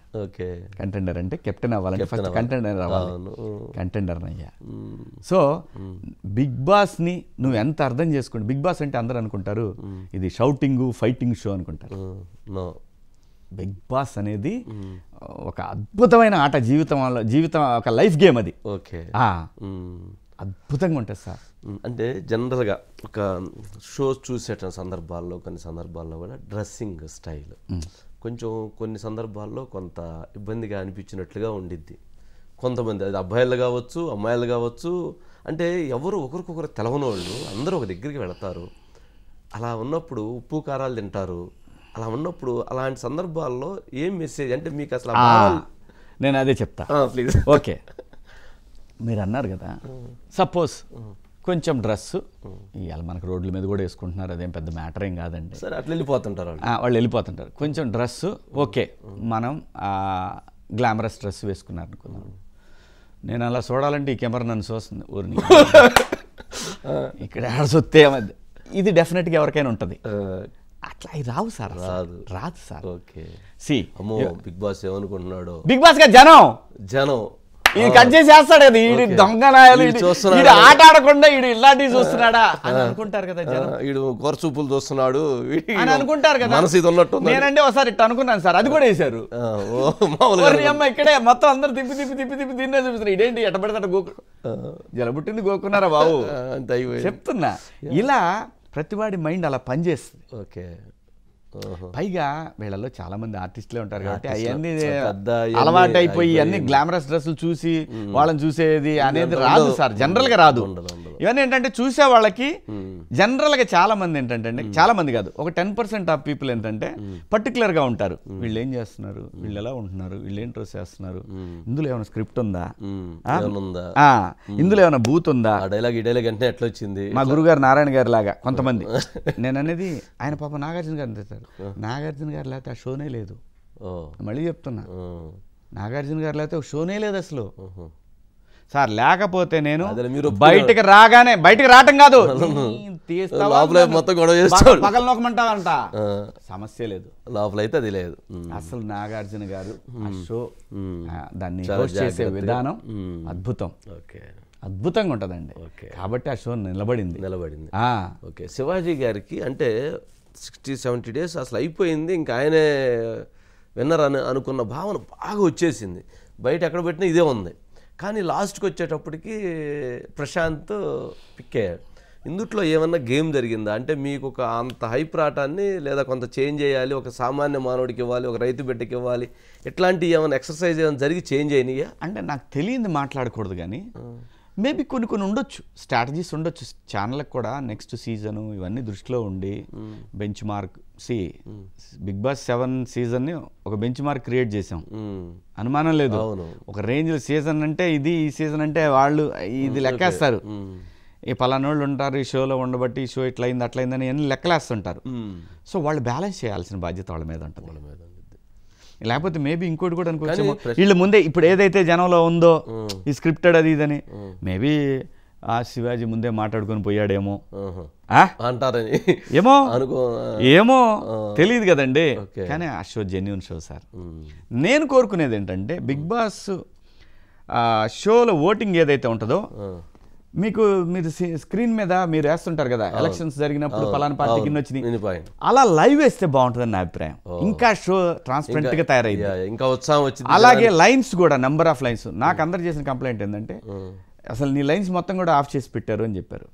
కంటెండర్ అంటే కెప్టెన్ అవ్వాలంటే ఫస్ట్ కంటెండర్ అవ్వాలి. కంటెండర్ని అయ్యా. సో బిగ్ బాస్ని నువ్వు ఎంత అర్థం చేసుకోండి. బిగ్ బాస్ అంటే అందరూ అనుకుంటారు ఇది షౌటింగ్ ఫైటింగ్ షో అనుకుంటారు. బిగ్ బాస్ అనేది ఒక అద్భుతమైన ఆట. జీవితం ఒక లైఫ్ గేమ్ అది. అద్భుతంగా ఉంటుంది సార్. అంటే జనరల్గా ఒక షోస్ చూసే సందర్భాల్లో కొన్ని సందర్భాల్లో కూడా డ్రెస్సింగ్ స్టైల్ కొంచెం కొన్ని సందర్భాల్లో కొంత ఇబ్బందిగా అనిపించినట్లుగా ఉండిద్ది. కొంతమంది అది అబ్బాయిలు కావచ్చు అమ్మాయిలు కావచ్చు, అంటే ఎవరు ఒకరికొకరు తెలవని వాళ్ళు అందరూ ఒక దగ్గరికి వెళతారు. అలా ఉన్నప్పుడు ఉప్పు కారాలు తింటారు. అలా ఉన్నప్పుడు అలాంటి సందర్భాల్లో ఏం మెసేజ్ అంటే మీకు అసలు నేను అదే చెప్తా ప్లీజ్. ఓకే, మీరు అన్నారు కదా సపోజ్ కొంచెం డ్రెస్సు ఇవాళ మనకు రోడ్ల మీద కూడా వేసుకుంటున్నారు, అదేం పెద్ద మ్యాటర్ ఏం కాదండి. సరే అట్లా వెళ్ళిపోతుంటారు వాళ్ళు వెళ్ళిపోతుంటారు. కొంచెం డ్రెస్సు ఓకే, మనం గ్లామరస్ డ్రెస్ వేసుకున్నారు అనుకుందాం. నేను అలా చూడాలంటే ఈ కెమెరా నన్ను చూస్తుంది ఊరిని ఇక్కడ ఆడసొత్తే ఇది డెఫినెట్గా ఎవరికైనా ఉంటుంది. అట్లా అవి రావు సార్, రాదు sir. Okay see Bigg Boss ఏమనుకుంటున్నాడు, బిగ్ బాస్ గా జనం ఇది కట్ చేసి వేస్తాడు కదా, ఈడు దొంగనాయాలు, ఈడు ఆట ఆడకుండా ఈడు ఇలాంటివి చూస్తున్నాడా అని అనుకుంటారు కదా జనం. ఈడు గొరచూపులు చూస్తున్నాడు అని అనుకుంటారు కదా. నేనంటే ఒకసారి ఇట్లా అనుకున్నాను సార్, అది కూడా వేశారు. అమ్మ ఇక్కడే మొత్తం అందరు తిప్పి దీన్నే చూపిస్తారు. ఇదేంటి ఎట్ట పడితే గోకు జలబుట్టింది గోకున్నారా బాబు చెప్తున్నా. ఇలా ప్రతివాడి మైండ్ అలా పనిచేస్తుంది. ఓకే, పైగా వీళ్ళలో చాలా మంది ఆర్టిస్టులే ఉంటారు కాబట్టి అవన్నీ అలవాటు అయిపోయి అన్ని గ్లామరస్ డ్రెస్సులు చూసి వాళ్ళని చూసేది అనేది రాదు సార్, జనరల్ గా రాదు. ఇవన్నీ ఏంటంటే చూసే వాళ్ళకి జనరల్ గా చాలా మంది ఏంటంటే, చాలా మంది కాదు, ఒక 10% ఆఫ్ పీపుల్ ఏంటంటే పర్టికులర్ గా ఉంటారు. వీళ్ళు ఏం చేస్తున్నారు, వీళ్ళు ఎలా ఉంటున్నారు, వీళ్ళు ఏం డ్రెస్ చేస్తున్నారు, ఇందులో ఏమైనా స్క్రిప్ట్ ఉందా, ఇందులో ఏమైనా బూత్ ఉందా, ఎట్లా వచ్చింది. మా గురుగారు నారాయణ గారి లాగా కొంతమంది. నేను అనేది ఆయన పాప నాగార్జున గారిని తెచ్చారు. నాగార్జున గారు లేకపోతే ఆ షోనే లేదు. మళ్ళీ చెప్తున్నా, నాగార్జున గారు లేకపోతే ఒక షోనే లేదు అసలు. సార్ లేకపోతే నేను అదే మీరు బయటికి రావటం కాదు, లోపల మొత్తం గొడవ చేస్తాడు, పగల నొక్కమంటావంట, సమస్య లేదు. లోపల అయితే అది లేదు. అసలు నాగార్జున గారు ఆ షో దాన్ని హోస్ట్ చేసే విధానం అద్భుతం, అద్భుతంగా ఉంటుందండి. కాబట్టి ఆ షో నిలబడింది. ఓకే, శివాజీ గారికి అంటే 60-70 days అసలు అయిపోయింది, ఇంకా ఆయనే విన్నర్ అని అనుకున్న భావన బాగా వచ్చేసింది. బయట ఎక్కడ పెట్టినా ఇదే ఉంది. కానీ లాస్ట్కి వచ్చేటప్పటికి ప్రశాంత్ పిక్ అయ్యాడు. ఇందుట్లో ఏమన్నా గేమ్ జరిగిందా? అంటే మీకు ఒక అంత హైప్ రావటాన్ని లేదా కొంత చేంజ్ చేయాలి, ఒక సామాన్య మానవుడికి ఇవ్వాలి, ఒక రైతు బిడ్డకి ఇవ్వాలి, ఇట్లాంటి ఏమైనా ఎక్సర్సైజ్ ఏమైనా జరిగి చేంజ్ అయినాయా? అంటే నాకు తెలియంది మాట్లాడకూడదు, కానీ మేబీ కొన్ని ఉండొచ్చు, స్ట్రాటజీస్ ఉండొచ్చు. ఛానల్కి కూడా నెక్స్ట్ సీజను ఇవన్నీ దృష్టిలో ఉండి బెంచ్ మార్క్ బిగ్ బాస్ 7 సీజన్ని ఒక బెంచ్ మార్క్ క్రియేట్ చేసాం, అనుమానం లేదు. ఒక రేంజ్ సీజన్ అంటే ఇది, ఈ సీజన్ అంటే వాళ్ళు ఇది లెక్కేస్తారు. ఈ పలానోళ్ళు ఉంటారు ఈ షోలో ఉండబట్టి ఈ షో ఇట్లయింది అట్లయిందని అన్ని లెక్కలేస్తుంటారు. సో వాళ్ళు బ్యాలెన్స్ చేయాల్సిన బాధ్యత వాళ్ళ మీద ఉంటుంది. లేకపోతే మేబీ ఇంకోటి కూడా అనుకోవచ్చు, వీళ్ళు ముందే ఇప్పుడు ఏదైతే జనంలో ఉందో ఈ స్క్రిప్టెడ్ అది ఇదని, మేబీ ఆ శివాజీ ముందే మాట్లాడుకొని పోయాడేమో అంటారని ఏమో తెలియదు కదండి. కానీ ఆ షో జెన్యూన్ షో సార్. నేను కోరుకునేది ఏంటంటే బిగ్ బాస్ షోలో ఓటింగ్ ఏదైతే ఉంటుందో, మీరు స్క్రీన్ మీద మీరు వేస్తుంటారు కదా, ఎలక్షన్స్ జరిగినప్పుడు పలానా పార్టీకి ఇన్ని వచ్చినాయి, అలా లైవ్ వేస్తే బాగుంటుందని నా అభిప్రాయం. ఇంకా షో ట్రాన్స్పరెంట్ గా తయారైంది, ఇంకా ఉత్సాహం వచ్చింది. అలాగే లైన్స్ కూడా, నంబర్ ఆఫ్ లైన్స్. నాకు అందరు చేసిన కంప్లైంట్ ఏంటంటే అసలు నీ లైన్స్ మొత్తం కూడా ఆఫ్ చేసి పెట్టారు అని చెప్పారు.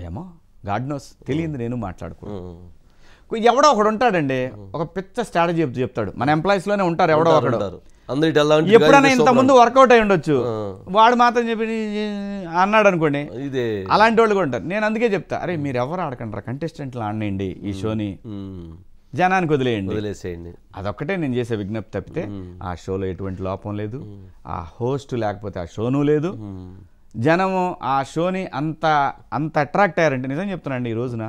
ఏమో గాడ్ నోస్, తెలియదు, నేను మాట్లాడుకోను. ఎవడో ఒకడు ఉంటాడండి, ఒక పెద్ద స్ట్రాటజీ చెప్తాడు. మన ఎంప్లాయీస్ లోనే ఉంటారు ఎవడో ఒకడు, ఎప్పుడైనా ఇంత ముందు వర్కౌట్ అయి ఉండొచ్చు, వాడు మాత్రం చెప్పి అన్నాడు అనుకోండి, అలాంటి వాళ్ళు కూడా ఉంటారు. నేను అందుకే చెప్తా, అరే మీరు ఎవరు ఆడకండి, కంటెస్టెంట్లు ఆడనండి, ఈ షోని జనానికి వదిలేయండి. అదొక్కటే నేను చేసే విజ్ఞప్తి తప్పితే ఆ షోలో ఎటువంటి లోపం లేదు, ఆ హోస్ట్ లేకపోతే ఆ షోను లేదు. జనము ఆ షోని అంత అట్రాక్ట్ అయ్యారంటే, నిజం చెప్తున్నాండి, ఈ రోజున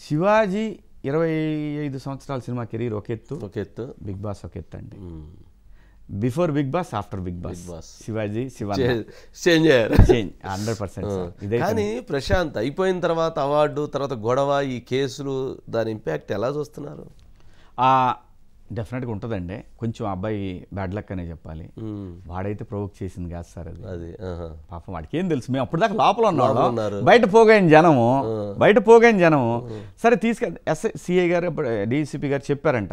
శివాజీ 25 సంవత్సరాల సినిమా కెరీర్ ఒక ఎత్తు, బిగ్ బాస్ ఒక ఎత్తు అండి. Before Bigg Boss, after Bigg Boss Shivaji change 100%. కానీ ప్రశాంత్ అయిపోయిన తర్వాత అవార్డు తర్వాత గొడవ, ఈ కేసులు, దాని ఇంపాక్ట్ ఎలా చూస్తున్నారు? డెఫినెట్గా ఉంటుందండి. కొంచెం అబ్బాయి బ్యాడ్ లక్ అనే చెప్పాలి. వాడైతే ప్రొవోక్ చేసింది కాదు సార్ అది. పాపం వాడికి ఏం తెలుసు, మేము అప్పుడు దాకా లోపల ఉన్నాడు, బయట పోగైన జనము సరే తీసుకెళ్ళి సిఐ గారు డీసీపీ గారు చెప్పారంట,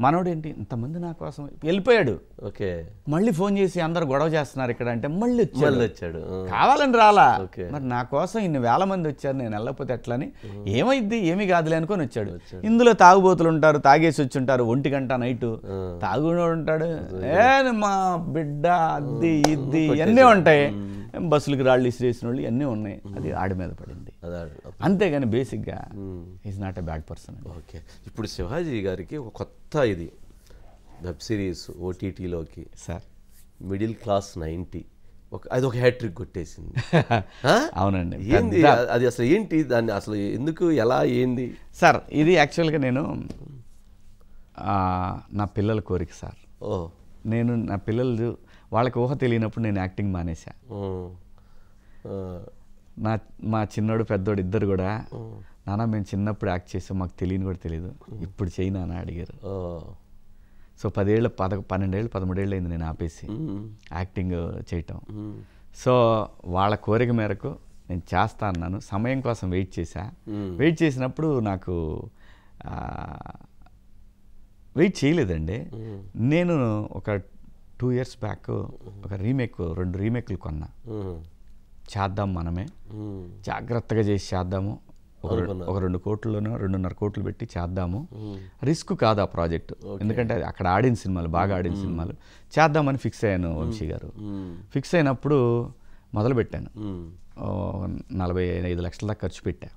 మనోడేంటి ఇంతమంది నా కోసం వెళ్ళిపోయాడు, ఓకే మళ్ళీ ఫోన్ చేసి అందరు గొడవ చేస్తున్నారు ఇక్కడ అంటే మళ్ళీ వచ్చాడు, కావాలని రాలా, మరి నా కోసం ఇన్ని వేల మంది వచ్చారు, నేను వెళ్ళకపోతే ఎట్లని, ఏమైద్ది ఏమి కాదులే అనుకొని వచ్చాడు. ఇందులో తాగుబోతులు ఉంటారు, తాగేసి వచ్చి ఉంటారు, 1 గంట నైట్ తాగునోడు ఉంటాడు, మా బిడ్డ అది ఇది అన్నీ ఉంటాయి, బస్సులకి రాళ్ళు ఇసిరేసిన వాళ్ళు ఇవన్నీ ఉన్నాయి. అది ఆడి మీద పడింది, అంతేగాని బేసిక్గా is not a bad person. Okay, ఇప్పుడు శివాజీ గారికి ఒక కొత్త ఇది వెబ్ సిరీస్ ఓటీటీలోకి సార్, మిడిల్ క్లాస్ 90, అది ఒక హ్యాట్రిక్ కొట్టేసింది. అవునండి, ఏంది అది, అసలు ఏంటి దాన్ని, అసలు ఎందుకు, ఎలా, ఏంది సార్? ఇది యాక్చువల్గా నేను నా పిల్లల కోరిక సార్. నేను నా పిల్లలు వాళ్ళకి ఊహ తెలియనప్పుడు నేను యాక్టింగ్ మానేసా. మా చిన్నోడు పెద్దోడు ఇద్దరు కూడా, నాన్న మేము చిన్నప్పుడు యాక్ట్ చేసాం, మాకు తెలియని కూడా తెలియదు, ఇప్పుడు చేయి నాన్న అడిగారు. సో 12 13 అయింది నేను ఆపేసి యాక్టింగ్ చేయటం. సో వాళ్ళ కోరిక మేరకు నేను చేస్తా అన్నాను, సమయం కోసం వెయిట్ చేసినప్పుడు నాకు వెయిట్ చేయలేదండి. నేను ఒక 2 years బ్యాక్ ఒక 2 రీమేక్లు కొన్నా, చేద్దాం మనమే, జాగ్రత్తగా చేసి చేద్దాము, ఒక 2 కోట్లలోనో 2.5 కోట్లు పెట్టి చేద్దాము, రిస్క్ కాదు ఆ ప్రాజెక్ట్, ఎందుకంటే అక్కడ ఆడిన సినిమాలు, బాగా ఆడిన సినిమాలు చేద్దామని ఫిక్స్ అయ్యాను. వంశీ గారు ఫిక్స్ అయినప్పుడు మొదలుపెట్టాను, 45 లక్షల దాకా ఖర్చు పెట్టా.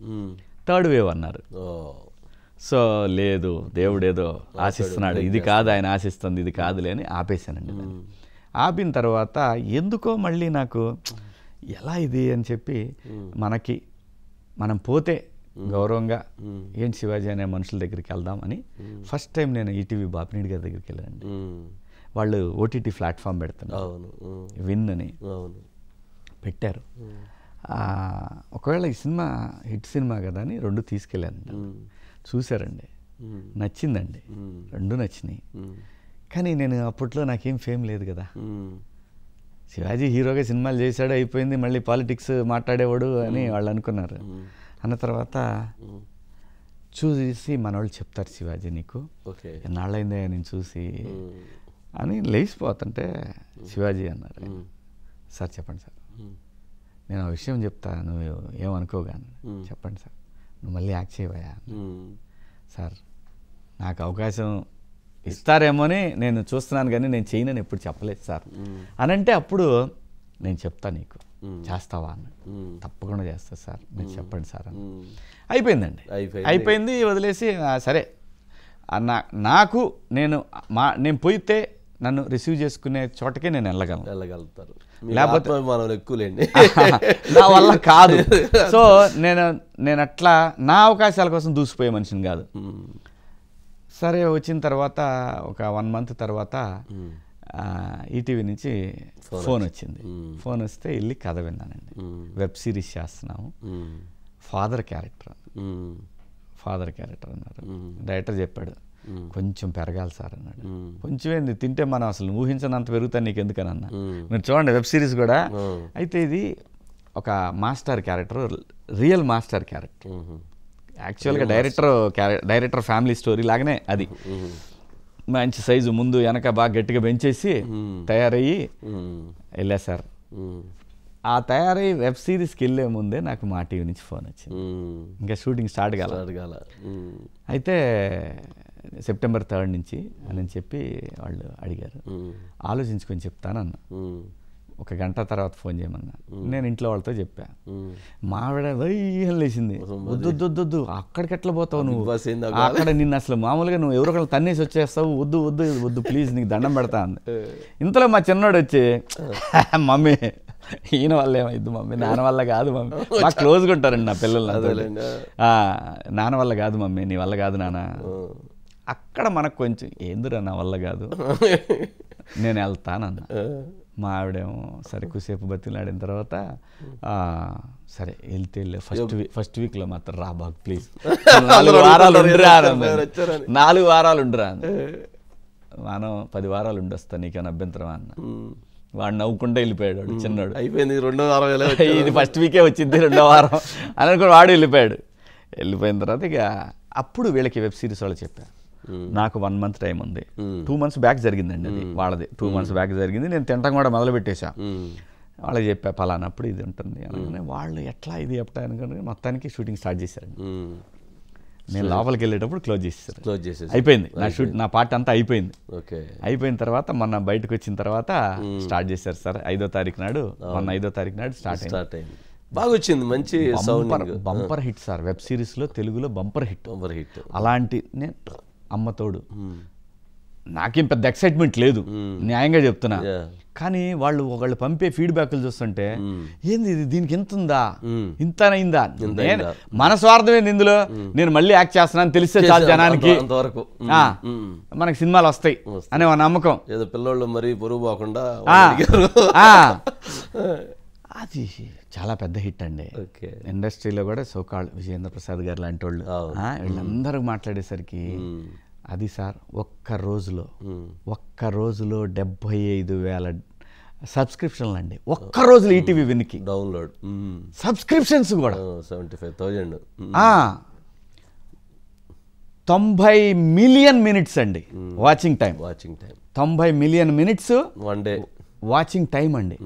3rd wave అన్నారు. సో లేదు, దేవుడేదో ఆశిస్తున్నాడు, ఇది కాదు ఆయన ఆశిస్తుంది, ఇది కాదులే అని ఆపేశానండి. ఆపిన తర్వాత ఎందుకో మళ్ళీ నాకు ఎలా ఇది అని చెప్పి, మనం పోతే గౌరవంగా ఏంటి శివాజీ అనే మనుషుల దగ్గరికి వెళ్దాం అని ఫస్ట్ టైం నేను ఈటీవీ బాపినీడి గారి దగ్గరికి వెళ్ళానండి. వాళ్ళు ఓటీటీ ప్లాట్ఫామ్ పెడుతున్నారు, అవును. విన్ అని అవును. పెట్టారు. ఒకవేళ ఈ సినిమా హిట్ సినిమా కదా అని 2 తీసుకెళ్ళాను, చూశారండి, నచ్చిందండి, 2 నచ్చినాయి. కానీ నేను అప్పట్లో నాకేం ఫేమ్ లేదు కదా, శివాజీ హీరోగా సినిమాలు చేశాడు అయిపోయింది, మళ్ళీ పాలిటిక్స్ మాట్లాడేవాడు అని వాళ్ళు అనుకున్నారు. అన్న తర్వాత చూసి మనోళ్ళు చెప్తారు, శివాజీ నీకు ఎన్నాళ్ళైందే నేను చూసి అని లేచిపోతుంటే శివాజీ అన్నారు, సార్ చెప్పండి సార్, నేను ఆ విషయం చెప్తా, నువ్వు ఏమనుకోగాను, చెప్పండి సార్, నువ్వు మళ్ళీ యాక్ట్ చేయవా? సార్ నాకు అవకాశం ఇస్తారేమో అని నేను చూస్తున్నాను కానీ నేను చేయనని ఎప్పుడు చెప్పలేదు సార్ అని అంటే, అప్పుడు నేను చెప్తా నీకు, చేస్తావా అన్న, తప్పకుండా చేస్తా సార్, మీరు చెప్పండి సార్ అని. అయిపోయిందండి, అయిపోయింది, వదిలేసి సరే నాకు నేను పోయితే నన్ను రిసీవ్ చేసుకునే చోటకే నేను వెళ్ళగలుగుతారు, లేకపోతే మనం ఎక్కువలేండి, నా వల్ల కాదు. సో నేను అట్లా నా అవకాశాల కోసం దూసిపోయే మనిషిని కాదు. సరే వచ్చిన తర్వాత ఒక 1 month తర్వాత ఈటీవీ నుంచి ఫోన్ వచ్చింది. ఫోన్ వస్తే వెళ్ళి కథ విన్నానండి. వెబ్ సిరీస్ చేస్తున్నాము, ఫాదర్ క్యారెక్టర్ అన్నారు. డైరెక్టర్ చెప్పాడు, కొంచెం పెరగాలి సార్ అన్నాడు. కొంచెం ఏంది, తింటే మనం అసలు ఊహించనంత పెరుగుతా, నీకు ఎందుకని అన్నా. మీరు చూడండి వెబ్ సిరీస్ కూడా. అయితే ఇది ఒక master character, real master character. యాక్చువల్గా డైరెక్టర్ ఫ్యామిలీ స్టోరీ లాగానే అది. మంచి సైజు, ముందు వెనక బాగా గట్టిగా పెంచేసి తయారయ్యి వెళ్ళా సార్. ఆ తయారయ్యి వెబ్ సిరీస్కి వెళ్ళే ముందే నాకు మా టీవీ నుంచి ఫోన్ వచ్చింది, ఇంకా షూటింగ్ స్టార్ట్ కాల. అయితే September 3rd నుంచి అని చెప్పి వాళ్ళు అడిగారు. ఆలోచించుకొని చెప్తానన్న. 1 గంట తర్వాత ఫోన్ చేయమన్నా. నేను ఇంట్లో వాళ్ళతో చెప్పా. మా ఆవిడ వయ్యం లేచింది, వద్దు అక్కడికి ఎట్లా పోతావు నువ్వు, అక్కడ నిన్ను అసలు మామూలుగా నువ్వు ఎవరో ఒకళ్ళు తన్నేసి వచ్చేస్తావు, వద్దు ప్లీజ్ నీకు దండం పెడతా అంది. ఇంతలో మా చిన్నోడు వచ్చి, మమ్మీ ఈయన వల్ల ఏమైంది మమ్మీ, నాన్న వల్ల కాదు మమ్మీ, బాగా క్లోజ్గా ఉంటారండి నా పిల్లలు, నాన్న వల్ల కాదు మమ్మీ, నీ వల్ల కాదు నాన్న. అక్కడ మనకు కొంచెం ఏందిరా నా వల్ల కాదు, నేను వెళ్తానన్నా. మా ఆవిడేమో సరే కూసేపు బతిలాడిన తర్వాత సరే వెళ్తే ఫస్ట్ వీక్లో మాత్రం రా బాగు ప్లీజ్, 4 వారాలు ఉండరా, 4 వారాలు ఉండరా, మనం 10 వారాలు ఉండొస్తా, నీకేమైనా అభ్యంతరం అన్న. వాడు నవ్వుకుంటే వెళ్ళిపోయాడు, వాడు చిన్నాడు. అయిపోయింది 2వ వారం, ఇది ఫస్ట్ వీకే వచ్చింది 2వ వారం అని అనుకుని వాడు వెళ్ళిపోయాడు. వెళ్ళిపోయిన తర్వాత ఇక అప్పుడు వీళ్ళకి వెబ్ సిరీస్ వాళ్ళు చెప్పారు, నాకు 1 month టైం ఉంది. 2 months బ్యాక్ జరిగిందండి అది వాళ్ళది. 2 months బ్యాక్ జరిగింది. నేను తింటాం కూడా మొదలు పెట్టేశా. వాళ్ళకి చెప్పా పలానప్పుడు ఇది ఉంటుంది అనగానే వాళ్ళు ఎట్లా ఇది చెప్తా అనుకుని మొత్తానికి షూటింగ్ స్టార్ట్ చేశారండి. నేను లోపలికి వెళ్ళేటప్పుడు క్లోజ్ చేసేసారు. అయిపోయింది నా పార్ట్ అంతా అయిపోయింది. అయిపోయిన తర్వాత మొన్న బయటకు వచ్చిన తర్వాత స్టార్ట్ చేశారు సార్. 5వ తారీఖు నాడు, మొన్న 5వ తారీఖు నాడు స్టార్ట్ అయింది. బాగా వచ్చింది, మంచి బంపర్ హిట్ సార్. వెబ్ సిరీస్లో తెలుగులో బంపర్ హిట్. అలాంటి నేను అమ్మతోడు నాకేం పెద్ద ఎక్సైట్మెంట్ లేదు, న్యాయంగా చెప్తున్నా. కానీ వాళ్ళు పంపే ఫీడ్బ్యాక్లు చూస్తుంటే ఏంది ఇది, దీనికి ఎంత ఉందా, ఇంతనైందా, మన స్వార్థమైంది ఇందులో, నేను మళ్ళీ యాక్ట్ చేస్తున్నాను తెలిస్తే చాలు జనానికి, మనకి సినిమాలు వస్తాయి అనే నమ్మకం. ఏదో పిల్లోళ్ళు మరి పొరుగు పోకుండా అది చాలా పెద్ద హిట్ అండి. ఇండస్ట్రీలో కూడా సోకాళ్ళు విజయేంద్ర ప్రసాద్ గారు లాంటి వాళ్ళు వీళ్ళందరూ మాట్లాడేసరికి అది సార్ ఒక్క రోజులో 75,000 సబ్స్క్రిప్షన్లు అండి. ఒక్క రోజులో ఈటీవీ విన్కి డౌన్లోడ్ సబ్స్క్రిప్షన్స్ కూడా 75,000. 90 మిలియన్ మినిట్స్ అండి watching time. 90 million minutes one day watching time అండి.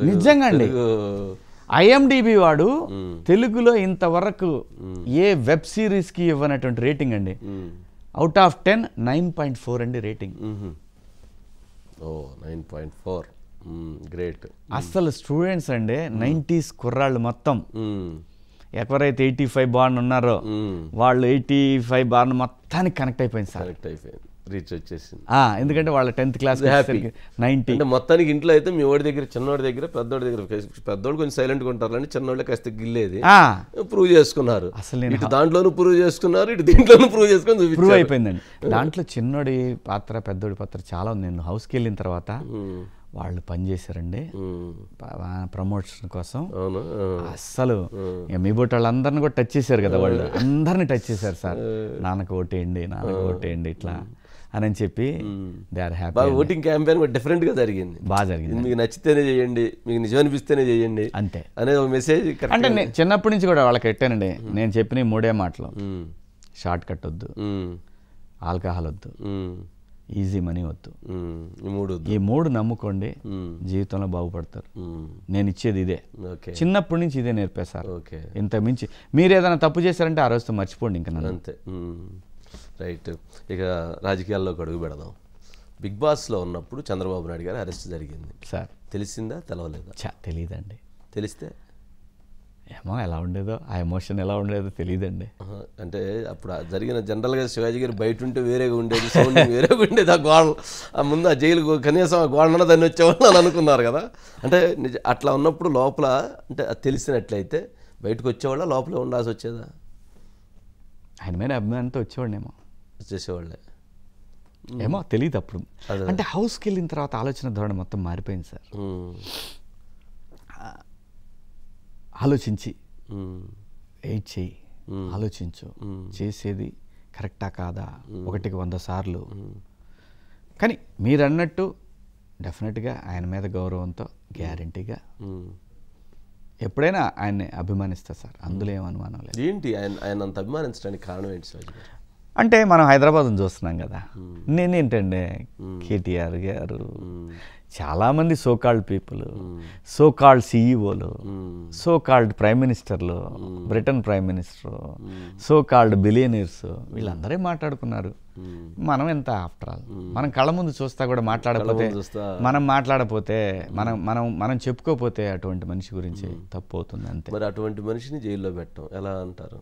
నిజంగా అండి. ఐఎండిబి వాడు తెలుగులో ఇంతవరకు ఏ వెబ్ సిరీస్కి ఇవ్వనటువంటి రేటింగ్ అండి. అవుట్ ఆఫ్ 10 9.4 అండి రేటింగ్. 9.4 గ్రేట్. అసలు స్టూడెంట్స్ అండి 90s కుర్రాళ్ళు మొత్తం ఎవరైతే 85 బాండ్ ఉన్నారో వాళ్ళు 85 బాండ్ మొత్తానికి కనెక్ట్ అయిపోయింది సార్. రీచ్ వచ్చేసింది. ఎందుకంటే వాళ్ళ 10th క్లాస్ హ్యాపీ 90. అంటే మొత్తానికి ఇంట్లో అయితే మీ వాడి దగ్గర, చిన్నవాడి దగ్గర, పెద్దోడి దగ్గర, పెద్దోడు కొంచెం సైలెంట్గా ఉంటారని చిన్నవాళ్ళే కాస్త గిల్లేది ప్రూవ్ చేసుకున్నారు. అసలు నేను ఇటు దాంట్లోనూ ప్రూవ్ చేసుకున్నారు, ఇటు దీంట్లోనూ ప్రూవ్ చేసుకొని ప్రూవ్ అయిపోయిందండి. దాంట్లో చిన్నోడి పాత్ర పెద్దోడి పాత్ర చాలా ఉంది. నేను హౌస్కి వెళ్ళిన తర్వాత వాళ్ళు పనిచేశారండి ప్రమోషన్ కోసం. అస్సలు మీ బోట్ వాళ్ళందరినీ కూడా టచ్ చేశారు కదా, వాళ్ళు అందరినీ టచ్ చేశారు. సార్ నాన్నకు ఓటేయండి, నాన్నకు ఓటేయండి ఇట్లా అని చెప్పి they are happy. Voting campaign different గా జరిగింది, బాగా జరిగింది. మీకు నచ్చితేనే చేయండి, మీకు నిజం అనిపిస్తేనే చేయండి అంతే అనేది ఒక మెసేజ్. అంటే నేను చిన్నప్పటి నుంచి కూడా వాళ్ళకి పెట్టానండి. నేను చెప్పిన 3 మాటలు: షార్ట్ కట్ వద్దు, ఆల్కహాల్ వద్దు, ఈజీ మనీ వద్దు. ఈ 3 నమ్ముకోండి, జీవితంలో బాగుపడతారు. నేను ఇచ్చేది ఇదే, చిన్నప్పటి నుంచి ఇదే నేర్పేశారు. ఇంత మించి మీరు ఏదైనా తప్పు చేశారంటే ఆ రోజుతో మర్చిపోండి ఇంకా నన్ను. అంతే. రైట్. ఇక రాజకీయాల్లోకి అడుగు పెడదాం. బిగ్ బాస్లో ఉన్నప్పుడు చంద్రబాబు నాయుడు గారు అరెస్ట్ జరిగింది సార్, తెలిసిందా తెలవలేదా? తెలియదండి. తెలిస్తే ఏమో ఎలా ఉండేదో, ఆ ఎమోషన్ ఎలా ఉండేదో తెలియదండి. అంటే అప్పుడు జరిగిన జనరల్గా శివాజీ గారు బయట ఉంటే వేరేగా ఉండేది, సౌండింగ్ వేరేగా ఉండేది. ఆ గోడ ముందు ఆ జైలు కనీసం ఆ గోడన దాన్ని వచ్చేవాళ్ళు అని అనుకున్నారు కదా. అంటే అట్లా ఉన్నప్పుడు లోపల అంటే అది తెలిసినట్లయితే బయటకు వచ్చేవాళ్ళ, లోపల ఉండాల్సి వచ్చేదా? ఆయన మీద అభిమానంతో వచ్చేవాళ్ళేమో, వచ్చేసేవాళ్ళే ఏమో తెలియదు అప్పుడు. అంటే హౌస్కి వెళ్ళిన తర్వాత ఆలోచన ధోరణి మొత్తం మారిపోయింది సార్. ఆలోచించి వెయిట్ చేయి, ఆలోచించు, చేసేది కరెక్టా కాదా, 1కి 100 సార్లు. కానీ మీరు అన్నట్టు డెఫినెట్గా ఆయన మీద గౌరవంతో గ్యారంటీగా ఎప్పుడైనా ఆయన్ని అభిమానిస్తా సార్, అందులో ఏం అనుమానం లేదు. ఏంటి ఆయన అంత అభిమానించడానికి కారణం ఏంటి సార్? అంటే మనం హైదరాబాద్ని చూస్తున్నాం కదా. నేనేంటండి, కేటీఆర్ గారు, చాలామంది సోకాల్డ్ పీపుల్, సోకాల్డ్ సిఈఓలు, సోకాల్డ్ ప్రైమ్ మినిస్టర్లు, Britain prime minister, so called billionaires, వీళ్ళందరే మాట్లాడుకున్నారు. మనం ఎంత ఆఫ్టర్ ఆల్, మనం కళ్ళ ముందు చూస్తా కూడా మాట్లాడకపోతే, మనం మాట్లాడపోతే, మనం చెప్పుకోపోతే అటువంటి మనిషి గురించి తప్పు అవుతుంది అంతే. మరి అటువంటి మనిషిని జైల్లో పెట్టడం ఎలా అంటారు?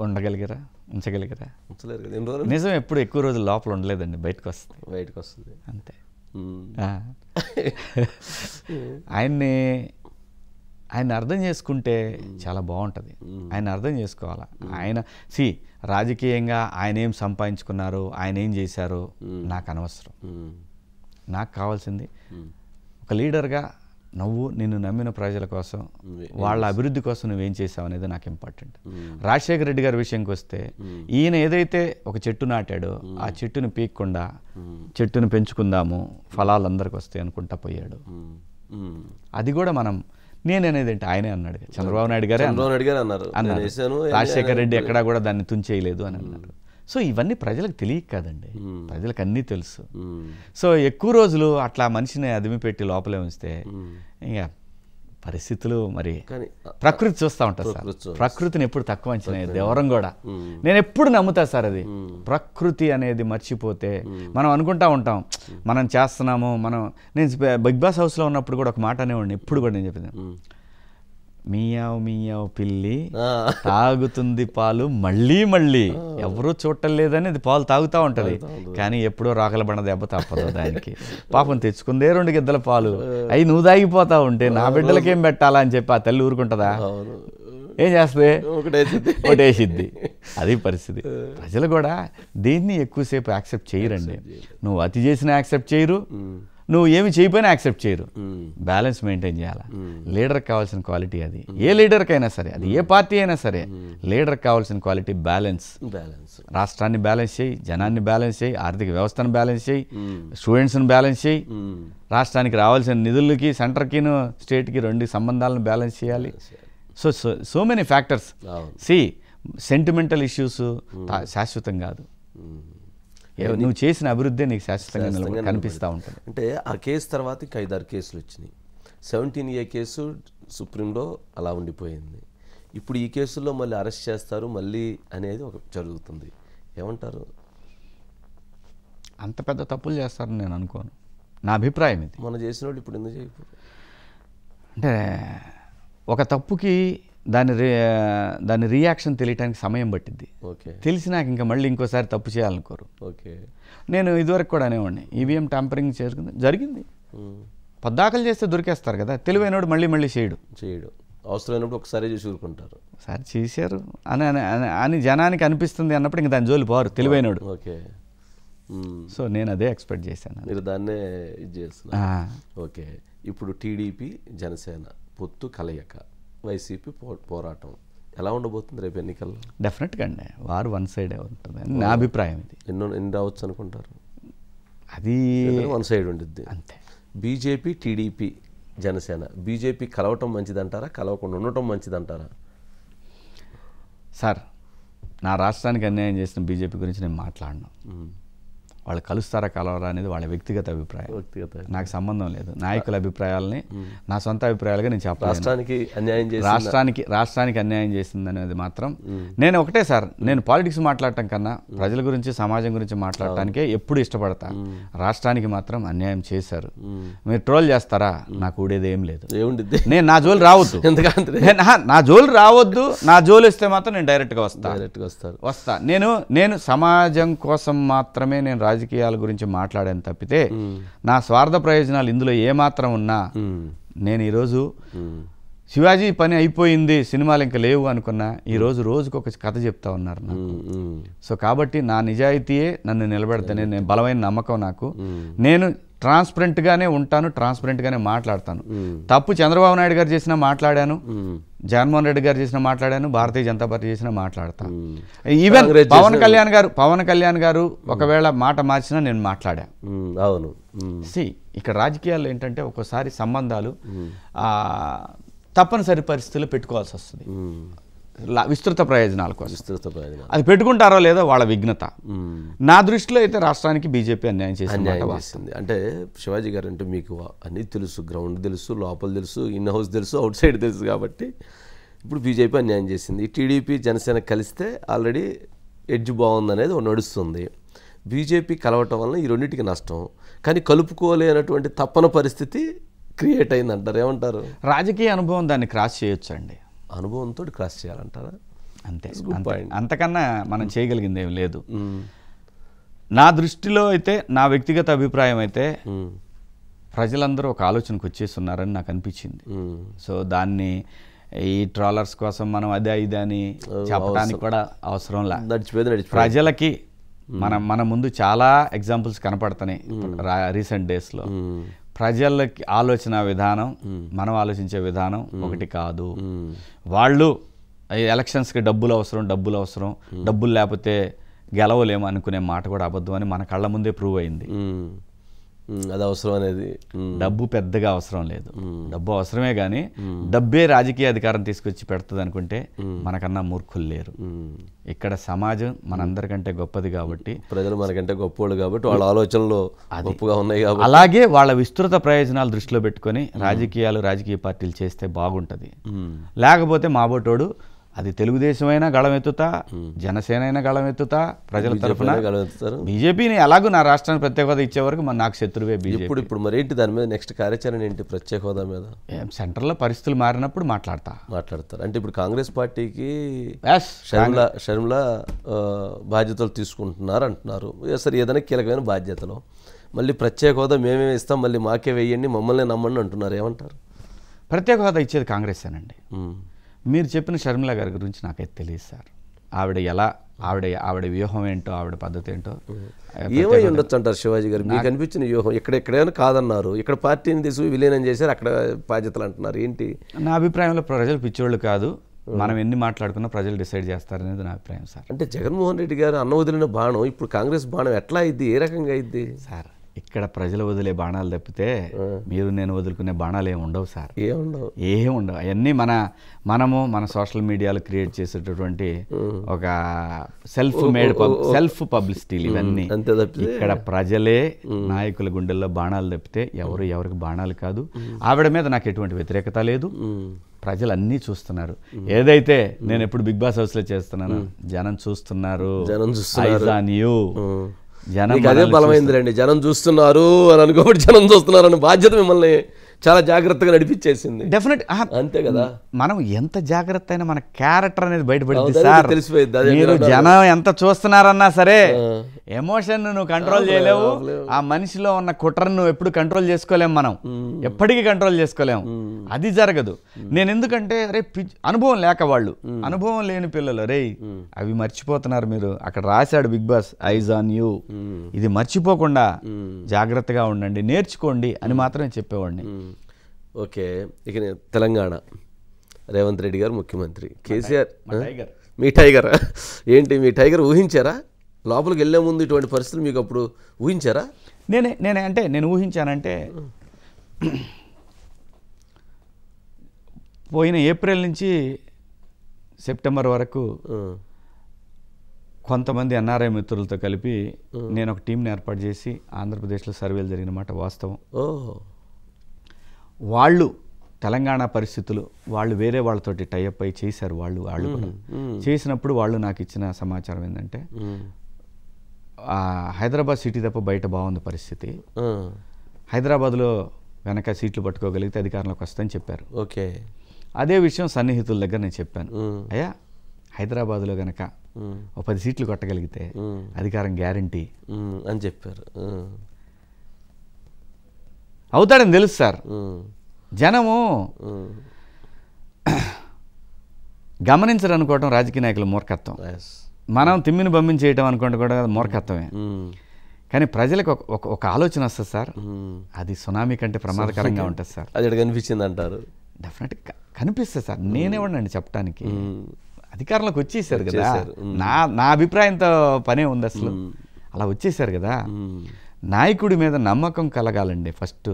ఉండగలిగారా, ఉంచగలిగారా? ఉంచలేరు కదా. నిజం ఎప్పుడు ఎక్కువ రోజులు లోపల ఉండలేదండి, బయటకు వస్తుంది అంతే. ఆయన అర్థం చేసుకుంటే చాలా బాగుంటుంది. ఆయన అర్థం చేసుకోవాలా. ఆయన రాజకీయంగా ఆయన ఏం సంపాదించుకున్నారు, ఆయన ఏం చేశారో నాకు అనవసరం. నాకు కావాల్సింది ఒక లీడర్గా నిన్ను నమ్మిన ప్రజల కోసం, వాళ్ళ అభివృద్ధి కోసం నువ్వేం చేసావు అనేది నాకు ఇంపార్టెంట్. రాజశేఖర రెడ్డి గారి విషయంకి వస్తే, ఈయన ఏదైతే ఒక చెట్టు నాటాడో ఆ చెట్టును పీక్కుండా చెట్టును పెంచుకుందాము, ఫలాలు అందరికి వస్తాయి అనుకుంటా పోయాడు. అది కూడా నేననేది ఏంటి, ఆయనే అన్నాడు, చంద్రబాబు నాయుడు గారే అన్నారు. రాజశేఖర రెడ్డి ఎక్కడా కూడా దాన్ని తుంచేయలేదు అని అన్నారు. సో ఇవన్నీ ప్రజలకు తెలియక కాదండి, ప్రజలకు అన్నీ తెలుసు. సో ఎక్కువ రోజులు అట్లా మనిషిని అదిమి పెట్టి లోపలే ఉంచితే ఇంకా పరిస్థితులు మరి ప్రకృతి చూస్తూ ఉంటారు సార్. ప్రకృతిని ఎప్పుడు తక్కువ అంచనా ఎవరం కూడా. నేను ఎప్పుడు నమ్ముతా సార్, అది ప్రకృతి అనేది మర్చిపోతే మనం అనుకుంటా ఉంటాం మనం చేస్తున్నాము. నేను బిగ్ బాస్ హౌస్లో ఉన్నప్పుడు కూడా ఒక మాట అనేవాడిని, ఎప్పుడు కూడా నేను చెప్పింది, మియావ్ మియావ్ పిల్లి తాగుతుంది పాలు మళ్ళీ మళ్ళీ, ఎవరూ చూడటం లేదని అది పాలు తాగుతూ ఉంటుంది, కానీ ఎప్పుడో రాకల బండ దెబ్బ తప్పదు దానికి. పాపం తెచ్చుకుందే 2 గిద్దల పాలు, అవి నువ్వు తాగిపోతా ఉంటే నా బిడ్డలకేం పెట్టాలా అని చెప్పి ఆ తల్లి ఊరుకుంటుందా? ఏం చేస్తుంది? ఒకటేసిద్ది. అది పరిస్థితి. ప్రజలు కూడా దీన్ని ఎక్కువసేపు యాక్సెప్ట్ చేయరండి. నువ్వు అతి చేసినా యాక్సెప్ట్ చేయరు, నువ్వు ఏమి చేయకపోయినా యాక్సెప్ట్ చేయరు. బ్యాలెన్స్ మెయింటైన్ చేయాలా. లీడర్కి కావాల్సిన క్వాలిటీ అది. ఏ లీడర్కైనా సరే, అది ఏ పార్టీ అయినా సరే, లీడర్కి కావాల్సిన క్వాలిటీ బ్యాలెన్స్. రాష్ట్రాన్ని బ్యాలెన్స్ చేయి, జనాన్ని బ్యాలెన్స్ చేయి, ఆర్థిక వ్యవస్థను బ్యాలెన్స్ చేయి, స్టూడెంట్స్ని బ్యాలెన్స్ చేయి, రాష్ట్రానికి రావాల్సిన నిధులకి సెంటర్కిను స్టేట్కి 2 సంబంధాలను బ్యాలెన్స్ చేయాలి. So many factors. Sentimental issues శాశ్వతం కాదు. నువ్వు చేసిన అభివృద్ధి నీకు శాశ్వతంగా కనిపిస్తూ ఉంటుంది. అంటే ఆ కేసు తర్వాత ఇంకా 5-6 కేసులు వచ్చినాయి. 17A కేసు సుప్రీంలో అలా ఉండిపోయింది. ఇప్పుడు ఈ కేసుల్లో మళ్ళీ అరెస్ట్ చేస్తారు మళ్ళీ అనేది ఒక జరుగుతుంది. ఏమంటారు? అంత పెద్ద తప్పులు చేస్తారని నేను అనుకోను, నా అభిప్రాయం ఇది. మనం చేసిన వాళ్ళు ఇప్పుడు ఎందుకు చేయకపోతే, అంటే ఒక తప్పుకి దాని రియాక్షన్ తెలియటానికి సమయం పట్టింది. ఓకే. తెలిసి నాకు ఇంకా మళ్ళీ ఇంకోసారి తప్పు చేయాలనుకోరు. ఓకే. నేను ఇదివరకు కూడా అనేవాడిని ఈవీఎం ట్యాంపరింగ్ జరిగింది, పద్దాకలు చేస్తే దొరికేస్తారు కదా, తెలివైనోడు మళ్ళీ మళ్ళీ చేయడు, అవసరమైనప్పుడు ఒకసారి చూసి ఊరుకుంటారు. సార్ చేశారు అని జనానికి అనిపిస్తుంది అన్నప్పుడు ఇంకా దాని జోలి పోరు తెలివైనోడు. ఓకే. సో నేను అదే ఎక్స్పెక్ట్ చేశాను. మీరు దాన్నే ఇది చేస్తున్నారు. ఓకే. ఇప్పుడు టీడీపీ జనసేన పొత్తు కలయిక, వైసీపీ పోరాటం ఎలా ఉండబోతుంది రేపు ఎన్నికల్లో? డెఫినెట్గా అండి వారు వన్ సైడే ఉంటుంది అని నా అభిప్రాయం. ఇది ఎన్ని రావచ్చు అనుకుంటారు? అది వన్ సైడ్ ఉండిద్ది అంతే. బీజేపీ, టీడీపీ, జనసేన, బీజేపీ కలవటం మంచిదంటారా, కలవకుండా ఉండటం మంచిదంటారా? సార్ నా రాష్ట్రానికి అన్యాయం చేసిన బీజేపీ గురించి నేను మాట్లాడను. వాళ్ళు కలుస్తారా కలవరా అనేది వాళ్ళ వ్యక్తిగత అభిప్రాయం, నాకు సంబంధం లేదు. నాయకుల అభిప్రాయాలని నా సొంత అభిప్రాయాలుగా నేను చెప్పాను. రాష్ట్రానికి అన్యాయం చేసింది అనేది మాత్రం నేను ఒకటే సార్, నేను పాలిటిక్స్ మాట్లాడటం కన్నా ప్రజల గురించి సమాజం గురించి మాట్లాడటానికే ఎప్పుడు ఇష్టపడతా. రాష్ట్రానికి మాత్రం అన్యాయం చేశారు. మీరు ట్రోల్ చేస్తారా, నాకు ఊడేది ఏం లేదు. నేను నా జోలు రావద్దు, నా జోలు రావద్దు. నా జోలు ఇస్తే మాత్రం నేను డైరెక్ట్గా వస్తా. నేను సమాజం కోసం మాత్రమే నేను రాజకీయాల గురించి మాట్లాడాను తప్పితే నా స్వార్థ ప్రయోజనాలు ఇందులో ఏమాత్రం ఉన్నా నేను ఈరోజు శివాజీ పని అయిపోయింది, సినిమాలు ఇంకా లేవు అనుకున్నా ఈరోజు రోజుకు ఒక కథ చెప్తా ఉన్నారు నాకు. సో కాబట్టి నా నిజాయితీయే నన్ను నిలబెడతానే, నేను బలమైన నమ్మకం నాకు. నేను ట్రాన్స్పరెంట్గానే ఉంటాను, ట్రాన్స్పరెంట్గానే మాట్లాడతాను. తప్పు చంద్రబాబు నాయుడు గారు చేసినా మాట్లాడాను, జగన్మోహన్ రెడ్డి గారు చేసినా మాట్లాడాను, భారతీయ జనతా పార్టీ చేసినా మాట్లాడతాను. ఈవెన్ పవన్ కళ్యాణ్ గారు ఒకవేళ మాట మార్చినా నేను మాట్లాడా. అవును. ఇక్కడ రాజకీయాల్లో ఏంటంటే ఒక్కోసారి సంబంధాలు తప్పనిసరి పరిస్థితుల్లో పెట్టుకోవాల్సి వస్తుంది విస్తృత ప్రయోజనాల కోసం. అది పెట్టుకుంటారో లేదో వాళ్ళ విఘ్నత. నా దృష్టిలో అయితే రాష్ట్రానికి బీజేపీ అన్యాయం చేసింది. అంటే శివాజీ గారు అంటే మీకు అన్నీ తెలుసు, గ్రౌండ్ తెలుసు, లోపల తెలుసు, ఇన్ హౌస్ తెలుసు, అవుట్ సైడ్ తెలుసు. కాబట్టి ఇప్పుడు బీజేపీ అన్యాయం చేసింది. టీడీపీ జనసేన కలిస్తే ఆల్రెడీ ఎడ్జ్ బాగుందనేది నడుస్తుంది. బీజేపీ కలవటం వలన ఈ రెండింటికి నష్టం, కానీ కలుపుకోలేనటువంటి తప్పన పరిస్థితి క్రియేట్ అయిందంటారు. ఏమంటారు? రాజకీయ అనుభవం దాన్ని క్రాస్ చేయొచ్చండి. అనుభవంతో క్రాస్ చేయాలంటారా? అంతే. అంతకన్నా మనం చేయగలిగింది ఏం లేదు. నా దృష్టిలో అయితే, నా వ్యక్తిగత అభిప్రాయం అయితే ప్రజలందరూ ఒక ఆలోచనకు వచ్చేస్తున్నారని నాకు అనిపించింది. సో దాన్ని ఈ ట్రాలర్స్ కోసం మనం అదే ఇదే అని చెప్పడానికి కూడా అవసరం లేదు. ప్రజలకి మన ముందు చాలా ఎగ్జాంపుల్స్ కనపడుతున్నాయి రీసెంట్ డేస్లో. ప్రజలకి ఆలోచన విధానం, మనం ఆలోచించే విధానం ఒకటి కాదు. వాళ్ళు ఎలక్షన్స్కి డబ్బులు అవసరం, డబ్బులు లేకపోతే గెలవలేము అనుకునే మాట కూడా అబద్ధం అని మన కళ్ళ ముందే ప్రూవ్ అయింది. అది అవసరం అనేది, డబ్బు పెద్దగా అవసరం లేదు. డబ్బు అవసరమే కానీ డబ్బే రాజకీయ అధికారం తీసుకొచ్చి పెడుతుంది అనుకుంటే మనకన్నా మూర్ఖులు లేరు. ఇక్కడ సమాజం మనందరికంటే గొప్పది కాబట్టి, ప్రజలు మనకంటే గొప్పోళ్ళు కాబట్టి వాళ్ళ ఆలోచనలు గొప్పగా ఉన్నాయి కాబట్టి, అలాగే వాళ్ళ విస్తృత ప్రయోజనాలు దృష్టిలో పెట్టుకొని రాజకీయ పార్టీలు చేస్తే బాగుంటుంది. లేకపోతే మాబోటోడు అది తెలుగుదేశమైనా గళమెత్తుతా, జనసేన అయినా గళమెత్తుతా, ప్రజల తరఫున బీజేపీని ఎలాగో నా రాష్ట్రానికి ప్రత్యేక హోదా ఇచ్చే వరకు నాకు శత్రువే బీజేపీ. ఇప్పుడు మరి ఏంటి దాని మీద నెక్స్ట్ కార్యాచరణ ఏంటి? ప్రత్యేక హోదా మీద సెంట్రల్లో పరిస్థితులు మారినప్పుడు మాట్లాడతారు. అంటే ఇప్పుడు కాంగ్రెస్ పార్టీకి షర్మిల బాధ్యతలు తీసుకుంటున్నారు అంటున్నారు. సరే, ఏదైనా కీలకమైన బాధ్యతలు మళ్ళీ ప్రత్యేక హోదా మేమేమి ఇస్తాం, మళ్ళీ మాకే వేయండి, మమ్మల్ని నమ్మండి అంటున్నారు. ఏమంటారు? ప్రత్యేక హోదా ఇచ్చేది కాంగ్రెసేనండి. మీరు చెప్పిన షర్మిల గారి గురించి నాకైతే తెలియదు సార్. ఆవిడ వ్యూహం ఏంటో, ఆవిడ పద్ధతి ఏంటో ఏమై ఉండొచ్చు అంటారు శివాజీ గారు? మీకు అనిపించిన వ్యూహం ఎక్కడైనా కాదన్నారు, ఇక్కడ పార్టీని తీసుకు విలీనం చేశారు, అక్కడ బాధ్యతలు అంటున్నారు. ఏంటి? నా అభిప్రాయంలో ప్రజలు పిచ్చోళ్ళు కాదు, మనం ఎన్ని మాట్లాడుకున్నా ప్రజలు డిసైడ్ చేస్తారనేది నా అభిప్రాయం సార్. అంటే జగన్మోహన్ రెడ్డి గారు అన్న వదిలిన బాణం ఇప్పుడు కాంగ్రెస్ బాణం ఎట్లా అయింది, ఏ రకంగా అయింది సార్? ఇక్కడ ప్రజలు వదిలే బాణాలు తప్పితే మీరు నేను వదులుకునే బాణాలు ఏమి ఉండవు సార్. ఏం ఉండవు. అవన్నీ మన సోషల్ మీడియాలో క్రియేట్ చేసేటటువంటి ఒక సెల్ఫ్ పబ్లిసిటీలు ఇవన్నీ. ఇక్కడ ప్రజలే నాయకుల గుండెల్లో బాణాలు తప్పితే ఎవరికి బాణాలు కాదు. ఆవిడ మీద నాకు ఎటువంటి వ్యతిరేకత లేదు. ప్రజలు అన్నీ చూస్తున్నారు. ఏదైతే నేను ఎప్పుడు బిగ్ బాస్ హౌస్లో చేస్తున్నాను, జనం చూస్తున్నారు. అదే బలమైందిలేండి, జనం చూస్తున్నారు అని అనుకోబట్టి జనం చూస్తున్నారు అనే బాధ్యత మిమ్మల్ని చాలా జాగ్రత్తగా నడిపించేసింది. డెఫినెట్ అంతే కదా. మనం ఎంత జాగ్రత్త అయినా మన క్యారెక్టర్ అనేది బయటపడింది అవును, సార్. తెలిసిపోయింది. అదే మీరు మీరు జనం ఎంత చూస్తున్నారన్నా సరే ఎమోషన్ నువ్వు కంట్రోల్ చేయలేవు. ఆ మనిషిలో ఉన్న కుట్రను నువ్వు ఎప్పుడు కంట్రోల్ చేసుకోలేము, మనం ఎప్పటికీ కంట్రోల్ చేసుకోలేము, అది జరగదు. నేను ఎందుకంటే అరే అనుభవం లేక వాళ్ళు, అనుభవం లేని పిల్లలు రే అవి మర్చిపోతున్నారు. మీరు అక్కడ రాశాడు Bigg Boss eyes on you, ఇది మర్చిపోకుండా జాగ్రత్తగా ఉండండి, నేర్చుకోండి అని మాత్రం చెప్పేవాడిని. ఓకే, ఇక తెలంగాణ రేవంత్ రెడ్డి గారు ముఖ్యమంత్రి, కేసీఆర్ మీ టైగర్ ఏంటి, మీ టైగర్ ఊహించారా? లోపలికి వెళ్ళే ముందు ఇటువంటి పరిస్థితులు మీకు అప్పుడు ఊహించారా? నేను ఊహించానంటే పోయిన ఏప్రిల్ నుంచి సెప్టెంబర్ వరకు కొంతమంది ఎన్ఆర్ఐ మిత్రులతో కలిపి నేను ఒక టీంని ఏర్పాటు చేసి ఆంధ్రప్రదేశ్లో సర్వేలు జరిగిన మాట వాస్తవం. వాళ్ళు తెలంగాణ పరిస్థితులు వాళ్ళు వేరే వాళ్ళతోటి టైఅప్ అయి చేశారు. వాళ్ళు కూడా చేసినప్పుడు వాళ్ళు నాకు ఇచ్చిన సమాచారం ఏంటంటే హైదరాబాద్ సిటీ తప్ప బయట బాగుంది పరిస్థితి, హైదరాబాద్లో వెనక సీట్లు పట్టుకోగలిగితే అధికారంలోకి వస్తుందని చెప్పారు. ఓకే, అదే విషయం సన్నిహితుల దగ్గర నేను చెప్పాను, అయ్యా హైదరాబాద్లో కనుక ఒక 10 సీట్లు కొట్టగలిగితే అధికారం గ్యారంటీ అని చెప్పారు. అవుతాడని తెలుసు సార్. జనము గమనించరు అనుకోవటం రాజకీయ నాయకుల మూర్ఖత్వం. మనం తిమ్మిని బమ్మిని చేయటం అనుకోవడం కూడా మూర్ఖత్వమే. కానీ ప్రజలకు ఒక ఆలోచన వస్తుంది సార్, అది సునామీ కంటే ప్రమాదకరంగా ఉంటుంది సార్. అది కనిపించింది అంటారు. డెఫినెట్గా కనిపిస్తుంది సార్. నేనేవాడినండి చెప్పడానికి, అధికారంలోకి వచ్చేసారు కదా. నా అభిప్రాయంతో పనే ఉంది అసలు. అలా వచ్చేసారు కదా. నాయకుడి మీద నమ్మకం కలగాలండి. ఫస్ట్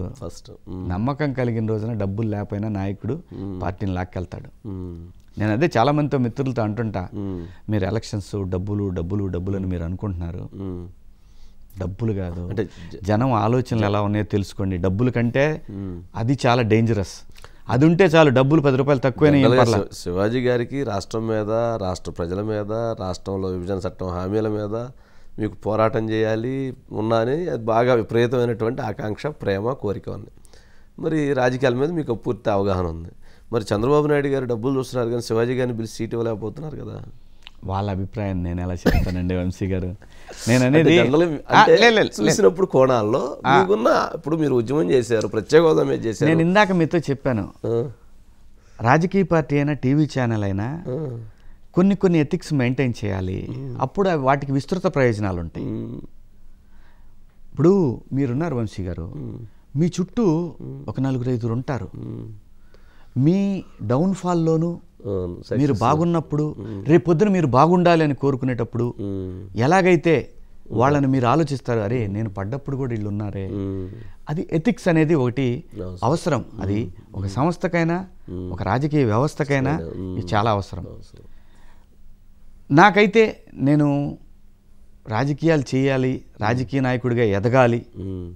నమ్మకం కలిగిన రోజున డబ్బులు లేకపోయినా నాయకుడు పార్టీని లాక్కెళ్తాడు. నేను అదే చాలా మందితో మిత్రులతో అంటుంటా, మీరు ఎలక్షన్స్ డబ్బులు అని మీరు అనుకుంటున్నారు, డబ్బులు కాదు, అంటే జనం ఆలోచనలు ఎలా ఉన్నాయో తెలుసుకోండి. డబ్బుల కంటే అది చాలా డేంజరస్. అది ఉంటే చాలు, డబ్బులు 10 రూపాయలు తక్కువైనా. శివాజీ గారికి రాష్ట్రం మీద, రాష్ట్ర ప్రజల మీద, రాష్ట్రంలో విభజన చట్టం హామీల మీద మీకు పోరాటం చేయాలి అని అది బాగా విపరీతమైనటువంటి ఆకాంక్ష, ప్రేమ, కోరిక ఉంది. మరి రాజకీయాల మీద మీకు పూర్తి అవగాహన ఉంది. మరి చంద్రబాబు నాయుడు గారు డబ్బులు చూస్తున్నారు కానీ శివాజీ గారిని పిలిచి సీట్ ఇవ్వలేకపోతున్నారు కదా. వాళ్ళ అభిప్రాయం నేను ఎలా చెప్తానండి వంశీ గారు. నేను అనేది చూసినప్పుడు కోణాల్లో మీకున్న, ఇప్పుడు మీరు ఉద్యమం చేశారు, ప్రత్యేక హోదా మీద చేశారు. నేను ఇందాక మీతో చెప్పాను, రాజకీయ పార్టీ అయినా టీవీ ఛానల్ అయినా కొన్ని ఎథిక్స్ మెయింటైన్ చేయాలి. అప్పుడు వాటికి విస్తృత ప్రయోజనాలు ఉంటాయి. ఇప్పుడు మీరున్నారు వంశీ గారు, మీ చుట్టూ ఒక 4-5 ఉంటారు. మీ డౌన్ఫాల్లోనూ మీరు బాగున్నప్పుడు, రేపొద్దున మీరు బాగుండాలి అని కోరుకునేటప్పుడు ఎలాగైతే వాళ్ళని మీరు ఆలోచిస్తారు, అరే నేను పడ్డప్పుడు కూడా వీళ్ళు ఉన్నారే. అది ఎథిక్స్ అనేది ఒకటి అవసరం. అది ఒక సంస్థకైనా ఒక రాజకీయ వ్యవస్థకైనా ఇది చాలా అవసరం. నాకైతే నేను రాజకీయాలు చేయాలి, రాజకీయ నాయకుడిగా ఎదగాలి,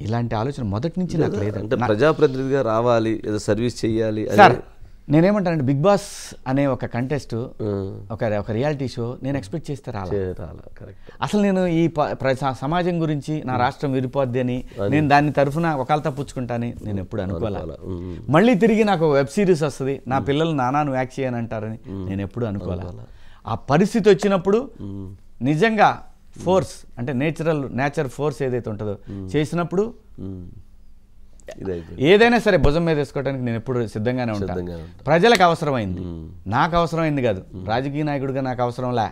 ఇలాంటి ఆలోచన మొదటి నుంచి నాకు లేదు. అంటే ప్రజాప్రతినిధిగా రావాలి, ఏదో సర్వీస్ చేయాలి సార్. నేనేమంటానంటే బిగ్ బాస్ అనే ఒక కంటెస్ట్, ఒక రియాలిటీ షో నేను ఎక్స్పెక్ట్ చేస్తే రాలా. అసలు నేను ఈ సమాజం గురించి నా రాష్ట్రం విరిపోద్ది అని నేను దాని తరఫున ఒకళ్ళ తప్పుచ్చుకుంటానని నేను ఎప్పుడు అనుకోవాలి. మళ్ళీ తిరిగి నాకు వెబ్ సిరీస్ వస్తుంది, నా పిల్లలు నాన్న యాక్ట్ చేయని అంటారని నేను ఎప్పుడు అనుకోవాలి. ఆ పరిస్థితి వచ్చినప్పుడు నిజంగా ఫోర్స్ అంటే నేచర్ ఫోర్స్ ఏదైతే ఉంటుందో చేసినప్పుడు ఏదైనా సరే భుజం మీద వేసుకోవడానికి నేను ఎప్పుడు సిద్ధంగానే ఉంటాను. ప్రజలకు అవసరమైంది, నాకు అవసరమైంది కాదు. రాజకీయ నాయకుడిగా నాకు అవసరంలా,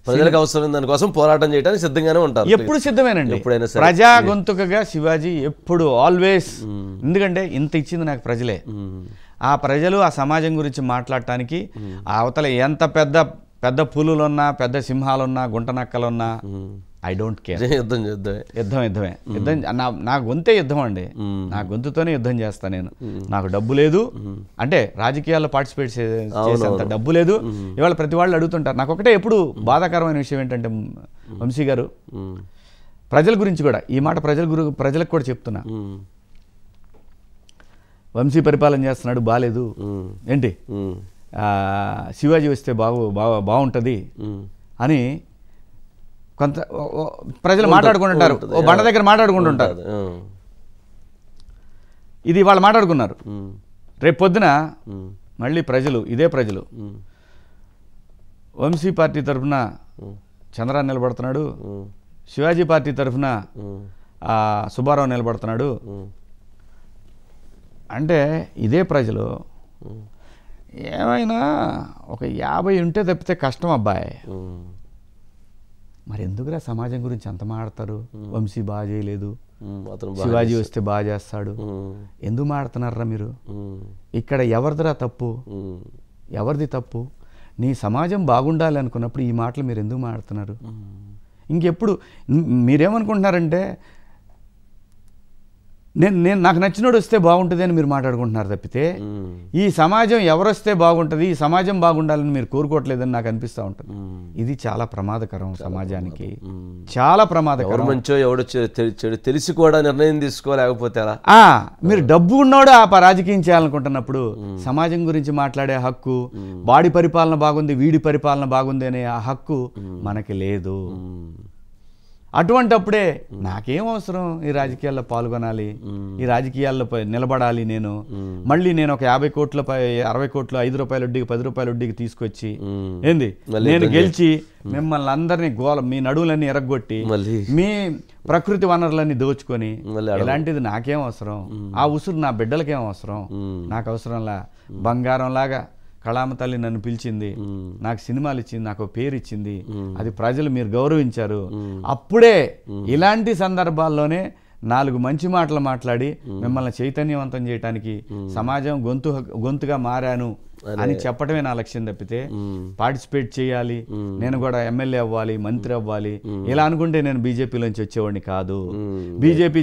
ప్రజలకు అవసరం దానికోసం పోరాటం చేయడానికి సిద్ధంగానే ఉంటారు. ఎప్పుడు సిద్ధమేనండి. ప్రజా గొంతుకగా శివాజీ ఎప్పుడు ఆల్వేస్. ఎందుకంటే ఇంత ఇచ్చింది నాకు ప్రజలే. ఆ ప్రజలు ఆ సమాజం గురించి మాట్లాడటానికి ఆ అవతల ఎంత పెద్ద పులులున్నా, పెద్ద సింహాలున్నా, గుంటనక్కలున్నా ఐ డోంట్ కేర్. యుద్ధమే. నా గొంతే యుద్ధం అండి. నా గొంతుతోనే యుద్ధం చేస్తా నేను. నాకు డబ్బు లేదు అంటే రాజకీయాల్లో పార్టిసిపేట్ చేసేంత డబ్బు లేదు. ఇవాళ ప్రతి వాళ్ళు అడుగుతుంటారు. నాకు ఒకటే ఎప్పుడు బాధాకరమైన విషయం ఏంటంటే వంశీ గారు, ప్రజల గురించి కూడా ఈ మాట ప్రజలకు కూడా చెప్తున్నా. వంశీ పరిపాలన చేస్తున్నాడు, బాగాలేదు ఏంటి, శివాజీ వస్తే బాగుంటుంది అని కొంత ప్రజలు మాట్లాడుకుంటుంటారు. ఓ బండ దగ్గర మాట్లాడుకుంటుంటారు. ఇది వాళ్ళు మాట్లాడుకున్నారు. రేపు పొద్దున మళ్ళీ ప్రజలు ఇదే ప్రజలు వంశీ పార్టీ తరఫున చంద్రబాబు నిలబడుతున్నాడు, శివాజీ పార్టీ తరఫున సుబ్బారావు నిలబడుతున్నాడు అంటే ఇదే ప్రజలు ఏమైనా ఒక 50 ఉంటే తప్పితే కష్టం అబ్బాయి. మరి ఎందుకురా సమాజం గురించి అంత మాట్లాడతారు? వంశీ బాగా చేయలేదు, శివాజీ వస్తే బాగా చేస్తాడు, ఎందుకు మాట్లాడుతున్నారా మీరు? ఇక్కడ ఎవరిదిరా తప్పు? ఎవరిది తప్పు? నీ సమాజం బాగుండాలి అనుకున్నప్పుడు ఈ మాటలు మీరు ఎందుకు మాట్లాడుతున్నారు? ఇంకెప్పుడు మీరేమనుకుంటున్నారంటే నేను నాకు నచ్చినోడు వస్తే బాగుంటుంది అని మీరు మాట్లాడుకుంటున్నారు తప్పితే ఈ సమాజం ఎవరొస్తే బాగుంటుంది, ఈ సమాజం బాగుండాలని మీరు కోరుకోవట్లేదని నాకు అనిపిస్తూ ఉంటుంది. ఇది చాలా ప్రమాదకరం, సమాజానికి చాలా ప్రమాదకరం. మంచో ఎవడో చెడు తెలిసి కూడా నిర్ణయం తీసుకోలేకపోతే అలా మీరు డబ్బు ఉన్నోడు ఆ రాజకీయం చేయాలనుకుంటున్నప్పుడు సమాజం గురించి మాట్లాడే హక్కు, వాడి పరిపాలన బాగుంది వీడి పరిపాలన బాగుంది అనే ఆ హక్కు మనకి లేదు. అటువంటప్పుడే నాకేం అవసరం ఈ రాజకీయాల్లో పాల్గొనాలి, ఈ రాజకీయాల్లో నిలబడాలి, మళ్ళీ నేను ఒక 50 కోట్ల 60 కోట్లు 5 రూపాయల వడ్డీకి 10 రూపాయల వడ్డీకి తీసుకొచ్చి ఏంది నేను గెలిచి మిమ్మల్ని అందరినీ మీ నడువులన్నీ ఎరగొట్టి మీ ప్రకృతి వనరులన్నీ దోచుకొని ఇలాంటిది నాకేం అవసరం? ఆ ఉసురు నా బిడ్డలకేం అవసరం? నాకు అవసరంలా. బంగారం లాగా కళామ తల్లి నన్ను పిలిచింది, నాకు సినిమాలు ఇచ్చింది, నాకు పేరు ఇచ్చింది, అది ప్రజలు మీరు గౌరవించారు. అప్పుడే ఇలాంటి సందర్భాల్లోనే 4 మంచి మాటలు మాట్లాడి మిమ్మల్ని చైతన్యవంతం చేయడానికి సమాజం గొంతుగా మారాను అని చెప్పడమే నా లక్ష్యం తప్పితే పార్టిసిపేట్ చేయాలి, నేను కూడా ఎమ్మెల్యే అవ్వాలి, మంత్రి అవ్వాలి ఇలా అనుకుంటే నేను బీజేపీలోంచి వచ్చేవాడిని కాదు. బీజేపీ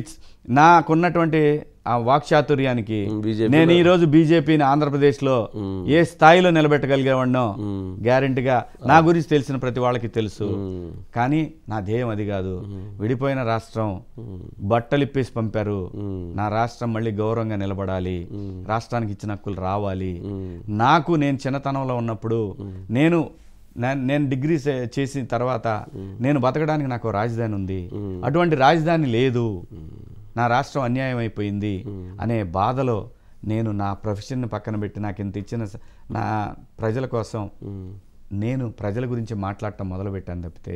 నాకున్నటువంటి ఆ వాక్చాతుర్యానికి నేను ఈరోజు బీజేపీని ఆంధ్రప్రదేశ్లో ఏ స్థాయిలో నిలబెట్టగలిగేవాడినో గ్యారెంటీగా నా గురించి తెలిసిన ప్రతి వాళ్ళకి తెలుసు. కానీ నా ధ్యేయం అది కాదు. విడిపోయిన రాష్ట్రం బట్టలిప్పేసి పంపారు, నా రాష్ట్రం మళ్ళీ గౌరవంగా నిలబడాలి, రాష్ట్రానికి ఇచ్చిన హక్కులు రావాలి. నేను చిన్నతనంలో ఉన్నప్పుడు నేను డిగ్రీ చేసిన తర్వాత నేను బతకడానికి నాకు రాజధాని ఉంది, అటువంటి రాజధాని లేదు, నా రాష్ట్రం అన్యాయం అయిపోయింది అనే బాధలో నేను నా ప్రొఫెషన్ని పక్కన పెట్టి నాకు ఇంత ఇచ్చిన నా ప్రజల కోసం నేను ప్రజల గురించి మాట్లాడటం మొదలుపెట్టాను తప్పితే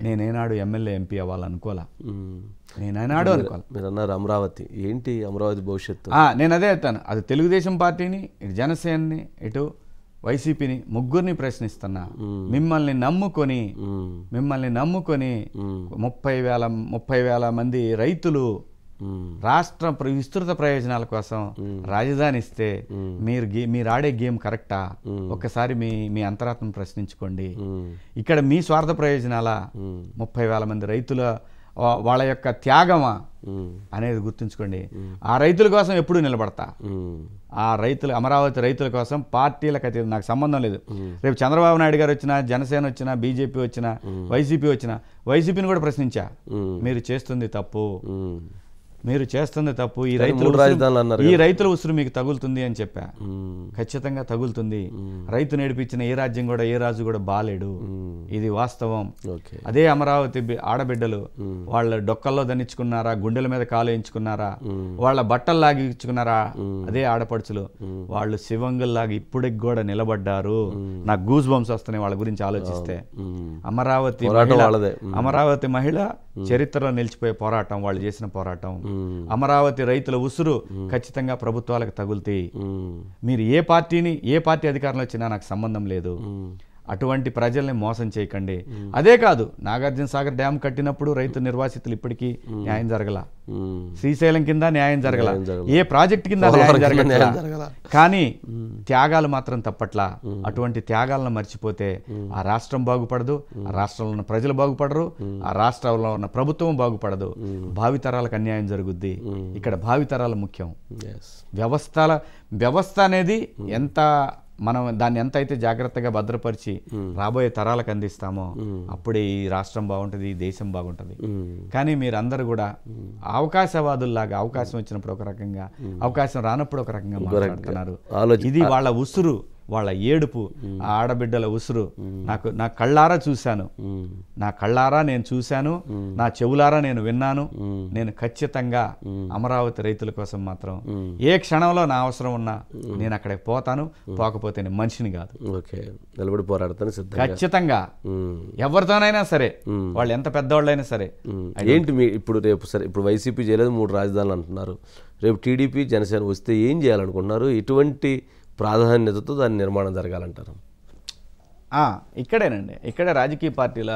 నేనేనాడు ఎమ్మెల్యే ఎంపీ అవ్వాలనుకోవాలా, నేనేనాడు అనుకోవాలి. మీరు అన్నారు అమరావతి, ఏంటి అమరావతి భవిష్యత్తు? నేను అదే చెప్తాను. అది తెలుగుదేశం పార్టీని, ఇటు జనసేనని, ఇటు వైసీపీని ముగ్గురిని ప్రశ్నిస్తున్నా. మిమ్మల్ని నమ్ముకొని 30,000 మంది రైతులు రాష్ట్ర విస్తృత ప్రయోజనాల కోసం రాజధాని ఇస్తే మీరు ఆడే గేమ్ కరెక్టా? ఒక్కసారి మీ అంతరాత్మను ప్రశ్నించుకోండి. ఇక్కడ మీ స్వార్థ ప్రయోజనాల 30,000 మంది రైతుల వాళ్ళ యొక్క త్యాగమా అనేది గుర్తుంచుకోండి. ఆ రైతుల కోసం ఎప్పుడు నిలబడతా. ఆ రైతులు, అమరావతి రైతుల కోసం పార్టీలకు అతీతం, నాకు సంబంధం లేదు. రేపు చంద్రబాబు నాయుడు గారు వచ్చినా, జనసేన వచ్చినా, బీజేపీ వచ్చినా, వైసీపీ వచ్చినా, వైసీపీని కూడా ప్రశ్నించా, మీరు చేస్తుంది తప్పు, ఈ రైతుల ఉసురు మీకు తగులుతుంది అని చెప్పా. ఖచ్చితంగా తగులుతుంది. రైతు నేర్పించిన ఏ రాజ్యం కూడా, ఏ రాజు కూడా బాలేడు, ఇది వాస్తవం. అదే అమరావతి ఆడబిడ్డలు వాళ్ళ డొక్కల్లో దండించుకున్నారా, గుండెల మీద కాలు వేయించుకున్నారా, వాళ్ళ బట్టలు లాగించుకున్నారా, అదే ఆడపడుచులు వాళ్ళు శివంగుల్లాగా ఇప్పటికి కూడా నిలబడ్డారు. నాకు గూస్ బంప్స్ వస్తున్నాయి వాళ్ళ గురించి ఆలోచిస్తే. అమరావతి మహిళ చరిత్రలో నిలిచిపోయే పోరాటం, వాళ్ళు చేసిన పోరాటం. అమరావతి రైతుల ఉసురు ఖచ్చితంగా ప్రభుత్వాలకు తగులుతాయి. మీరు ఏ పార్టీ అధికారంలో వచ్చినా నాకు సంబంధం లేదు. అటువంటి ప్రజల్ని మోసం చేయకండి. అదే కాదు, నాగార్జున సాగర్ డ్యామ్ కట్టినప్పుడు రైతు నిర్వాసితులు ఇప్పటికీ న్యాయం జరగల, శ్రీశైలం కింద న్యాయం జరగల, ఏ ప్రాజెక్ట్ కింద న్యాయం జరగల. కానీ త్యాగాలు మాత్రం తప్పట్లా. అటువంటి త్యాగాలను మర్చిపోతే ఆ రాష్ట్రం బాగుపడదు, ఆ రాష్ట్రంలో ఉన్న ప్రజలు బాగుపడరు, ఆ రాష్ట్రంలో ఉన్న ప్రభుత్వం బాగుపడదు, భావితరాలకు అన్యాయం జరుగుద్ది. ఇక్కడ భావితరాలు ముఖ్యం. వ్యవస్థ అనేది మనం దాన్ని ఎంత అయితే జాగ్రత్తగా భద్రపరిచి రాబోయే తరాలకు అందిస్తామో అప్పుడే ఈ రాష్ట్రం బాగుంటుంది, ఈ దేశం బాగుంటుంది. కానీ మీరందరూ కూడా అవకాశవాదుల్లాగా అవకాశం వచ్చినప్పుడు ఒక రకంగా, అవకాశం రానప్పుడు ఒక రకంగా మాట్లాడుతున్నారు. ఇది వాళ్ళ ఉసురు, వాళ్ళ ఏడుపు, ఆ ఆడబిడ్డల ఉసురు నా కళ్ళారా చూశాను, నా కళ్ళారా నేను చూశాను, నా చెవులారా నేను విన్నాను. నేను ఖచ్చితంగా అమరావతి రైతుల కోసం మాత్రం ఏ క్షణంలో నా అవసరం ఉన్నా నేను అక్కడికి పోతాను, పోకపోతే నేను మనిషిని కాదు. నిలబడి పోరాడతాను ఖచ్చితంగా. ఎవరితోనైనా సరే, వాళ్ళు ఎంత పెద్దవాళ్ళైనా సరే. ఏంటి మీ ఇప్పుడు రేపు సరే ఇప్పుడు వైసీపీ చేయలేదు, 3 రాజధానులు అంటున్నారు, రేపు టీడీపీ జనసేన వస్తే ఏం చేయాలనుకుంటున్నారు? ఎటువంటి ప్రాధాన్యతతో దాని నిర్మాణం జరగాలంటారు? ఇక్కడేనండి, ఇక్కడే రాజకీయ పార్టీల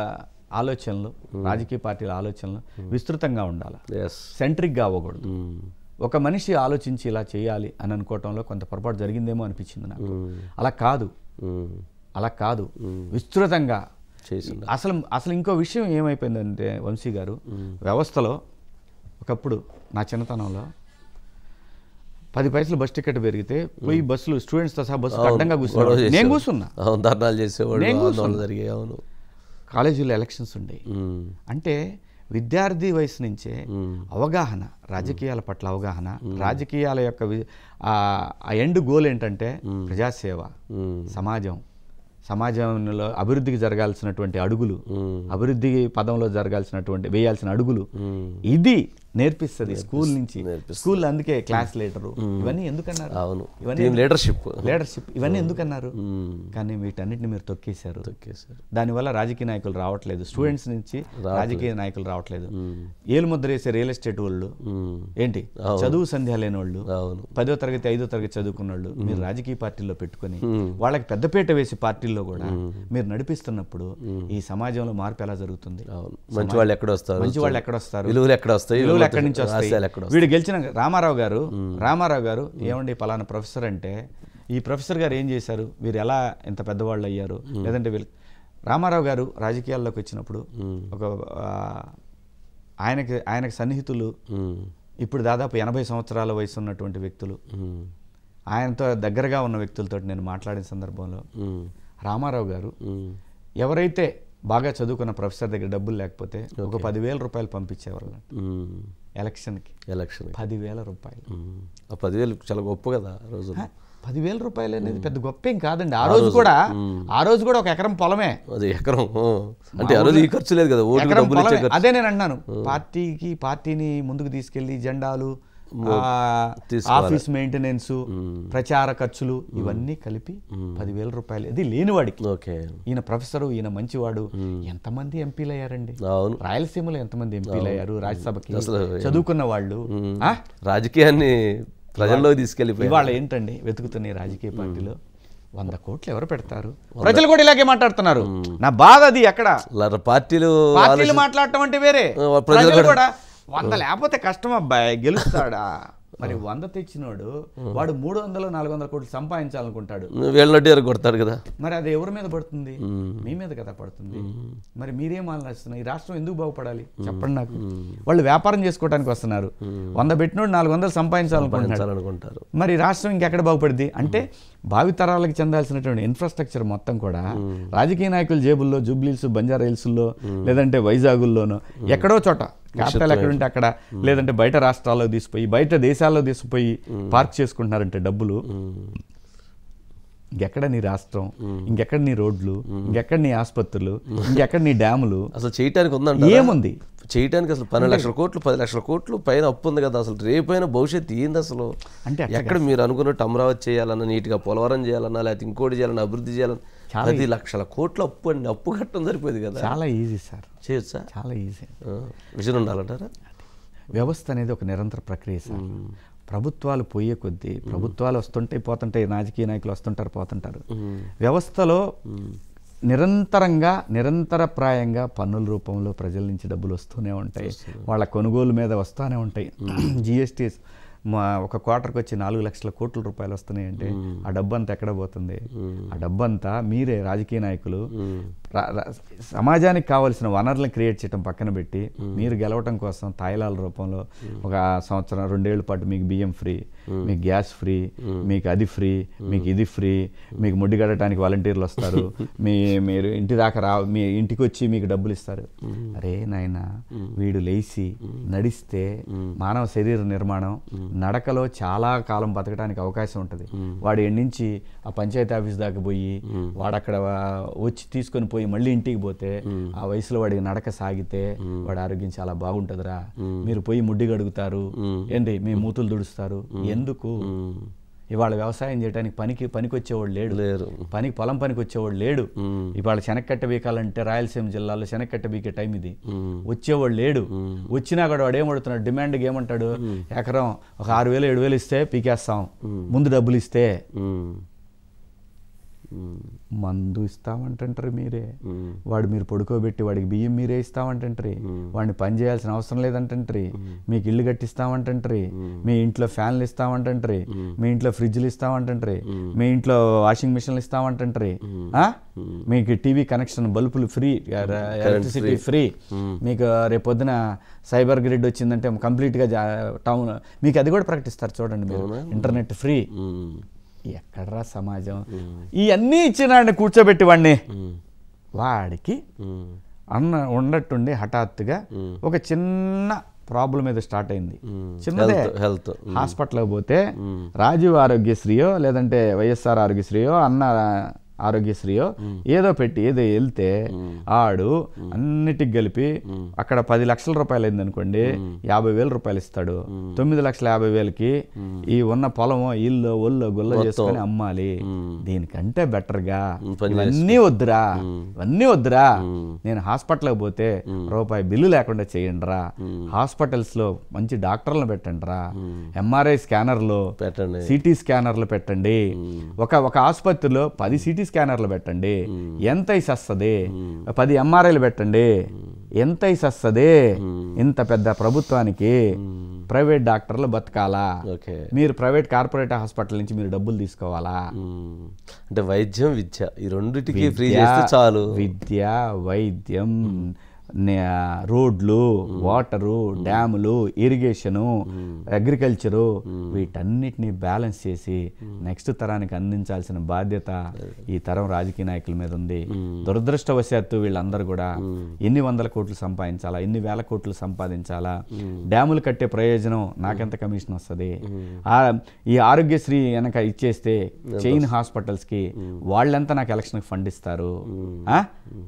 ఆలోచనలు విస్తృతంగా ఉండాలి, సెంట్రిక్గా అవ్వకూడదు. ఒక మనిషి ఆలోచించి ఇలా చేయాలి అని అనుకోవటంలో కొంత పొరపాటు జరిగిందేమో అనిపించింది నాకు. అలా కాదు, విస్తృతంగా. అసలు ఇంకో విషయం ఏమైపోయిందంటే వంశీ గారు, వ్యవస్థలో ఒకప్పుడు నా చిన్నతనంలో 10 పైసలు బస్ టికెట్ పెరిగితే పోయి బస్సులు స్టూడెంట్స్తో సహా బస్సు అడ్డంగా కూర్చున్నాడు. నేను కూర్చున్నా. కాలేజీలో ఎలక్షన్స్ ఉండేవి. అంటే విద్యార్థి వయసు నుంచే అవగాహన, రాజకీయాల పట్ల అవగాహన, రాజకీయాల యొక్క ఆ ఎండ్ గోల్ ఏంటంటే ప్రజాసేవ, సమాజంలో అభివృద్ధికి జరగాల్సినటువంటి అడుగులు, అభివృద్ధి పదంలో వేయాల్సిన అడుగులు, ఇది నేర్పిస్తుంది స్కూల్ నుంచి. స్కూల్ అందుకే క్లాస్ లీడరు ఇవన్నీ ఎందుకన్నారు? ఇవన్నీ లీడర్షిప్ ఇవన్నీ ఎందుకన్నారు? కానీ వీటన్నిటిని మీరు తొక్కేశారు. దానివల్ల రాజకీయ నాయకులు రావట్లేదు, స్టూడెంట్స్ నుంచి రాజకీయ నాయకులు రావట్లేదు. ఏలు ముద్ర వేసే రియల్ ఎస్టేట్ వాళ్ళు ఏంటి, చదువు సంధ్య లేని వాళ్ళు, 10వ తరగతి 5వ తరగతి చదువుకున్న వాళ్ళు మీరు రాజకీయ పార్టీల్లో పెట్టుకుని వాళ్ళకి పెద్దపీట వేసి పార్టీల్లో కూడా మీరు నడిపిస్తున్నప్పుడు ఈ సమాజంలో మార్పు ఎలా జరుగుతుంది? మంచి వాళ్ళు ఎక్కడ వస్తారు? విలువలు ఎక్కడ వస్తాయి? ఎక్కడి నుంచి వస్తాయి? వీడు గెలిచిన రామారావు గారు ఏమండి పలానా ప్రొఫెసర్ అంటే, ఈ ప్రొఫెసర్ గారు ఏం చేశారు, వీరు ఎలా ఇంత పెద్దవాళ్ళు అయ్యారు? లేదంటే వీళ్ళు రామారావు గారు రాజకీయాల్లోకి వచ్చినప్పుడు ఒక ఆయనకి సన్నిహితులు ఇప్పుడు దాదాపు 80 సంవత్సరాల వయసు ఉన్నటువంటి వ్యక్తులు, ఆయనతో దగ్గరగా ఉన్న వ్యక్తులతో నేను మాట్లాడిన సందర్భంలో రామారావు గారు ఎవరైతే బాగా చదువుకున్న ప్రొఫెసర్ దగ్గర డబ్బులు లేకపోతే ఒక 10,000 రూపాయలు పంపించేవారు ఎలక్షన్కి. 10,000 రూపాయలు. 10,000 చాలా గొప్ప కదా రోజు. 10,000 రూపాయలు అనేది పెద్ద గొప్ప ఏం కాదండి. ఆ రోజు కూడా ఒక ఎకరం పొలమే. అది ఎకరం అంటే ఆ రోజు ఈ ఖర్చు లేదు కదా. అదే నేను అన్నాను, పార్టీని ముందుకు తీసుకెళ్లి జెండాలు, ఆఫీస్ మెయింటెనెన్స్, ప్రచార ఖర్చులు ఇవన్నీ కలిపి 10,000 రూపాయలు. ఇది లేనివాడికి. ఈయన ప్రొఫెసరు, ఈయన మంచివాడు. ఎంతమంది ఎంపీలు అయ్యారండి రాయలసీమలో? ఎంతమంది ఎంపీలు అయ్యారు రాజ్యసభకి చదువుకున్న వాళ్ళు? రాజకీయాన్ని ప్రజల్లో తీసుకెళ్ళి ఇవాళ ఏంటండి వెతుకుతున్న రాజకీయ పార్టీలో 100 కోట్లు ఎవరు పెడతారు? ప్రజలు కూడా ఇలాగే మాట్లాడుతున్నారు. నా బాధ అది. ఎక్కడ పార్టీలు మాట్లాడటం అంటే వేరే, ప్రజలు కూడా 100 లేకపోతే కష్టం అబ్బాయి, గెలుస్తాడా? మరి 100 తెచ్చినోడు వాడు 300 400 కోట్లు సంపాదించాలనుకుంటాడు, వీళ్ళ కొడతాడు కదా. మరి అది ఎవరి మీద పడుతుంది? మీ మీద కదా పడుతుంది. మరి మీరేం ఆలోచిస్తున్నారు? ఈ రాష్ట్రం ఎందుకు బాగుపడాలి చెప్పండి నాకు. వాళ్ళు వ్యాపారం చేసుకోవడానికి వస్తున్నారు. 100 పెట్టినోడు 400 సంపాదించాలనుకుంటారు. మరి రాష్ట్రం ఇంకెక్కడ బాగుపడింది? అంటే భావితరాలకు చెందాల్సినటువంటి ఇన్ఫ్రాస్ట్రక్చర్ మొత్తం కూడా రాజకీయ నాయకుల జేబుల్లో, జూబ్లీస్, బంజారా హిల్స్లో, లేదంటే వైజాగుల్లోనో ఎక్కడో చోట, క్యాపిటల్ ఎక్కడుంటే అక్కడ, లేదంటే బయట రాష్ట్రాల్లో తీసిపోయి, బయట దేశాల్లో తీసిపోయి పార్క్ చేసుకుంటున్నారంటే డబ్బులు. ఇంకెక్కడ నీ రాష్ట్రం? ఇంకెక్కడ నీ రోడ్లు? ఇంకెక్కడ నీ ఆసుపత్రులు? ఇంకెక్కడ నీ డ్యాములు? అసలు చేయటానికి ఉందంటే ఏముంది చేయడానికి? అసలు 12 లక్షల కోట్లు 10 లక్షల కోట్లు పైన అప్పు ఉంది కదా. అసలు రేపైన భవిష్యత్తు ఏంది అసలు? అంటే ఎక్కడ మీరు అనుకున్నట్టు అమరావతి చేయాలన్నా, నీట్గా పోలవరం చేయాలన్నా, లేకపోతే ఇంకోటి చేయాలన్నా, అభివృద్ధి చేయాలన్నా 10 లక్షల కోట్ల అప్పు అండి. అప్పు కట్టడం సరిపోయింది కదా. చాలా ఈజీ సార్, చేయొచ్చా? చాలా ఈజీ. విజన్ ఉండాలంటారా? వ్యవస్థ అనేది ఒక నిరంతర ప్రక్రియ సార్. ప్రభుత్వాలు పోయే కొద్దీ, ప్రభుత్వాలు వస్తుంటే పోతుంటాయి, రాజకీయ నాయకులు వస్తుంటారు పోతుంటారు. వ్యవస్థలో నిరంతరప్రాయంగా పన్నుల రూపంలో ప్రజల నుంచి డబ్బులు వస్తూనే ఉంటాయి, వాళ్ళ కొనుగోలు మీద వస్తూనే ఉంటాయి. జిఎస్టీ ఒక క్వార్టర్కి వచ్చి 4 లక్షల కోట్ల రూపాయలు వస్తున్నాయంటే ఆ డబ్బంతా ఎక్కడ పోతుంది? ఆ డబ్బంతా మీరే రాజకీయ నాయకులు సమాజానికి కావాల్సిన వనరులను క్రియేట్ చేయడం పక్కన పెట్టి మీరు గెలవటం కోసం తాయిలాల రూపంలో ఒక సంవత్సరం 2 ఏళ్ల పాటు మీకు బియ్యం ఫ్రీ, మీకు గ్యాస్ ఫ్రీ, మీకు అది ఫ్రీ, మీకు ఇది ఫ్రీ, మీకు ముడ్డి గడటానికి వాలంటీర్లు వస్తారు, మీరు ఇంటి దాకా మీ ఇంటికి వచ్చి మీకు డబ్బులు ఇస్తారు. అరే నాయన, వీడు లేచి నడిస్తే మానవ శరీర నిర్మాణం నడకలో చాలా కాలం బతకడానికి అవకాశం ఉంటుంది. వాడు నుంచి ఆ పంచాయతీ ఆఫీస్ దాకా పోయి వాడు అక్కడ వచ్చి తీసుకొని పోయి మళ్ళీ ఇంటికి పోతే ఆ వయసులో వాడికి నడక సాగితే వాడి ఆరోగ్యం చాలా బాగుంటుందిరా. మీరు పోయి ముడ్డి గడుగుతారు ఏంటి, మీ మూతులు దుడుస్తారు ఎందుకు? ఇవాళ వ్యవసాయం చేయడానికి పనికి వచ్చేవాడు లేడు, పొలం పనికి వచ్చేవాడు లేడు. ఇవాళ శనక్కట్ట బీకాలంటే రాయలసీమ జిల్లాలో శనక్కట్ట బీకే టైం ఇది, వచ్చేవాడు లేడు. వచ్చినా కూడా వాడు ఏమడుతున్నాడు, డిమాండ్కి ఏమంటాడు, ఎకరం ఒక 6,000 7,000 ఇస్తే పీకేస్తాం, ముందు డబ్బులు ఇస్తే. మందు ఇస్తామంటారు మీరే, వాడు మీరు పడుకోబెట్టి వాడికి బియ్యం మీరే ఇస్తామంటారు, వాడిని పని చేయాల్సిన అవసరం లేదంటారు, మీకు ఇల్లు కట్టిస్తామంటారు, మీ ఇంట్లో ఫ్యాన్లు ఇస్తామంటారు, మీ ఇంట్లో ఫ్రిడ్జ్లు ఇస్తామంటారు, మీ ఇంట్లో వాషింగ్ మిషన్లు ఇస్తామంటారు, మీకు టీవీ కనెక్షన్ బల్బులు ఫ్రీ, ఎలక్ట్రిసిటీ ఫ్రీ, మీకు రేపొద్దున సైబర్ గ్రిడ్ వచ్చిందంటే కంప్లీట్గా టౌన్ మీకు అది కూడా ప్రకటిస్తారు చూడండి మీరు, ఇంటర్నెట్ ఫ్రీ. ఎక్కడరా సమాజం? ఇవన్నీ ఇచ్చినాడిని కూర్చోబెట్టి వాడికి ఉన్నట్టుండి హఠాత్తుగా ఒక చిన్న ప్రాబ్లం ఏదో స్టార్ట్ అయింది, చిన్నదే. హెల్త్ హాస్పిటల్కి పోతే రాజీవ్ ఆరోగ్యశ్రీయో లేదంటే వైఎస్ఆర్ ఆరోగ్యశ్రీయో ఆరోగ్యశ్రీయో ఏదో పెట్టి ఏదో వెళ్తే ఆడు అన్నిటికి కలిపి అక్కడ 10 లక్షల రూపాయలు అయింది అనుకోండి, 50,000 రూపాయలు ఇస్తాడు. 9,50,000కి ఈ ఉన్న పొలమో ఇల్లు ఒళ్ళు గుల్ల చేసుకొని అమ్మాలి. దీనికంటే బెటర్గా ఇవన్నీ వద్దురా, నేను హాస్పిటల్కి పోతే రూపాయి బిల్లు లేకుండా చేయండి రా, హాస్పిటల్స్ లో మంచి డాక్టర్లను పెట్టండి రా, MRI స్కానర్లు పెట్టండి, CT స్కానర్లు పెట్టండి, ఒక ఆసుపత్రిలో 10 CT స్కానర్లు పెట్టండి, ఎంత ఇస్తుంది, 10 MRIలు పెట్టండి, ఎంత ఇస్తుంది. ఇంత పెద్ద ప్రభుత్వానికి ప్రైవేట్ డాక్టర్లు బతకాలా? మీరు ప్రైవేట్ కార్పొరేట్ హాస్పిటల్ నుంచి మీరు డబ్బులు తీసుకోవాలా? అంటే వైద్యం విద్య ఈ రెండిటికి ఫ్రీ చేస్తే చాలు. విద్య, వైద్యం, రోడ్లు, వాటరు, డ్యాములు, ఇరిగేషను, అగ్రికల్చరు, వీటన్నిటిని బ్యాలెన్స్ చేసి నెక్స్ట్ తరానికి అందించాల్సిన బాధ్యత ఈ తరం రాజకీయ నాయకుల మీద ఉంది. దురదృష్టవశాత్తు వీళ్ళందరూ కూడా ఎన్ని 100 కోట్లు సంపాదించాలా, ఎన్ని 1000 కోట్లు సంపాదించాలా, డ్యాములు కట్టే ప్రయోజనం నాకెంత కమిషన్ వస్తుంది, ఈ ఆరోగ్యశ్రీ వెనక ఇచ్చేస్తే చైన్ హాస్పిటల్స్కి వాళ్ళెంత నాకు ఎలక్షన్కి ఫండ్ ఇస్తారు,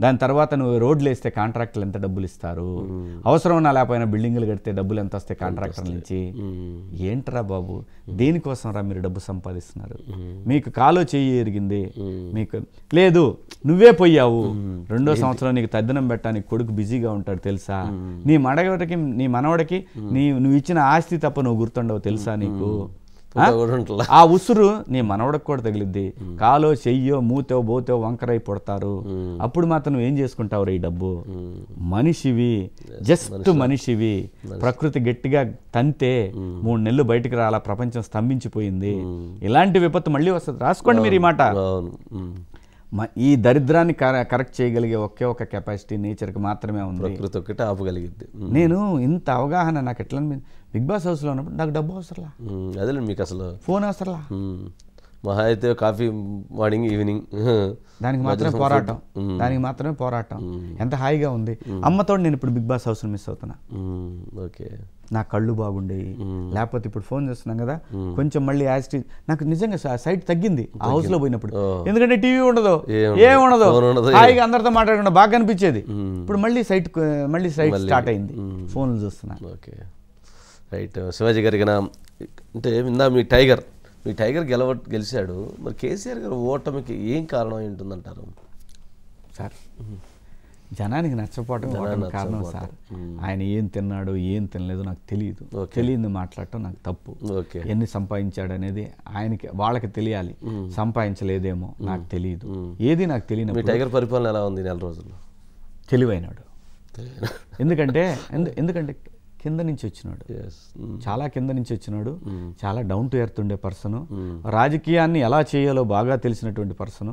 దాని తర్వాత నువ్వు రోడ్లు వేస్తే కాంట్రాక్టర్లు ఎంత డబ్బులు ఇస్తారు, అవసరం నా లేకపోయినా బిల్డింగ్లు కడితే డబ్బులు ఎంత వస్తాయి కాంట్రాక్టర్ నుంచి. ఏంట్రా బాబు, దేనికోసం రా మీరు డబ్బు సంపాదిస్తున్నారు? మీకు కాలో చెయ్యి ఎరిగింది, మీకు లేదు, నువ్వే పోయావు. 2వ సంవత్సరం నీకు తద్దినం పెట్టడానికి కొడుకు బిజీగా ఉంటాడు తెలుసా, నీ మనవడికి నువ్వు ఇచ్చిన ఆస్తి తప్ప నువ్వు గుర్తుండవు తెలుసా నీకు. ఆ ఉసురు నీ మనవడకు కూడా తగిలిద్ది. కాలో చెయ్యో మూతో బోతో వంకరై పడతారు. అప్పుడు మాత్రం నువ్వు ఏం చేసుకుంటావు ఈ డబ్బు? మనిషివి, జస్ట్ మనిషివి. ప్రకృతి గట్టిగా తంతే 3 నెలలు బయటకు రాలా, ప్రపంచం స్తంభించిపోయింది. ఇలాంటి విపత్తు మళ్ళీ వస్తుంది. రాసుకోండి మీరు ఈ మాట. ఈ దరిద్రాన్ని కరెక్ట్ చేయగలిగే ఒక కెపాసిటీ నేచర్కి మాత్రమే ఉంది. నేను ఇంత అవగాహన నాకు ఎట్లా బిగ్ బాస్ హౌస్లో ఉన్నప్పుడు నాకు డబ్బు అవసరంలా, అదే మీకు అసలు ఫోన్ అవసరంలా, మహా అయితే కాఫీ మార్నింగ్ ఈవినింగ్, దానికి మాత్రమే పోరాటం. ఎంత హాయిగా ఉంది. అమ్మతో నేను ఇప్పుడు బిగ్ బాస్ హౌస్ మిస్ అవుతున్నా. ఓకే, నా కళ్ళు బాగుండేవి, లేకపోతే ఇప్పుడు ఫోన్ చేస్తున్నాం కదా కొంచెం మళ్ళీ యాసిటీ నాకు నిజంగా సైట్ తగ్గింది ఆ హౌస్ లో పోయినప్పుడు. ఎందుకంటే టీవీ ఉండదు, ఏముండదు, హాయిగా అందరితో మాట్లాడకుండా బాగా కనిపించేది. ఇప్పుడు మళ్ళీ సైట్ స్టార్ట్ అయింది, ఫోన్లు చూస్తున్నా. Okay, right. శివాజీ గారికి అంటే మీ టైగర్ గెలిచాడు, మరి కేసీఆర్ గారు ఓటమికి ఏం కారణం ఏంటుందంటారు సార్? జనానికి నచ్చపోవటం కారణం సార్. ఆయన ఏం తిన్నాడు ఏం తినలేదు నాకు తెలియదు, తెలియదు మాట్లాడటం నాకు తప్పు. ఎన్ని సంపాదించాడు అనేది వాళ్ళకి తెలియాలి. సంపాదించలేదేమో నాకు తెలియదు, ఏది నాకు తెలియదు. టైగర్ పరిపాలన ఎలా ఉంది 4 రోజుల్లో? తెలివైనాడు. ఎందుకంటే కింద నుంచి వచ్చినాడు, చాలా కింద నుంచి వచ్చినాడు. చాలా డౌన్ టు ఎర్త్ ఉండే పర్సన్, రాజకీయాన్ని ఎలా చేయాలో బాగా తెలిసినటువంటి పర్సన్.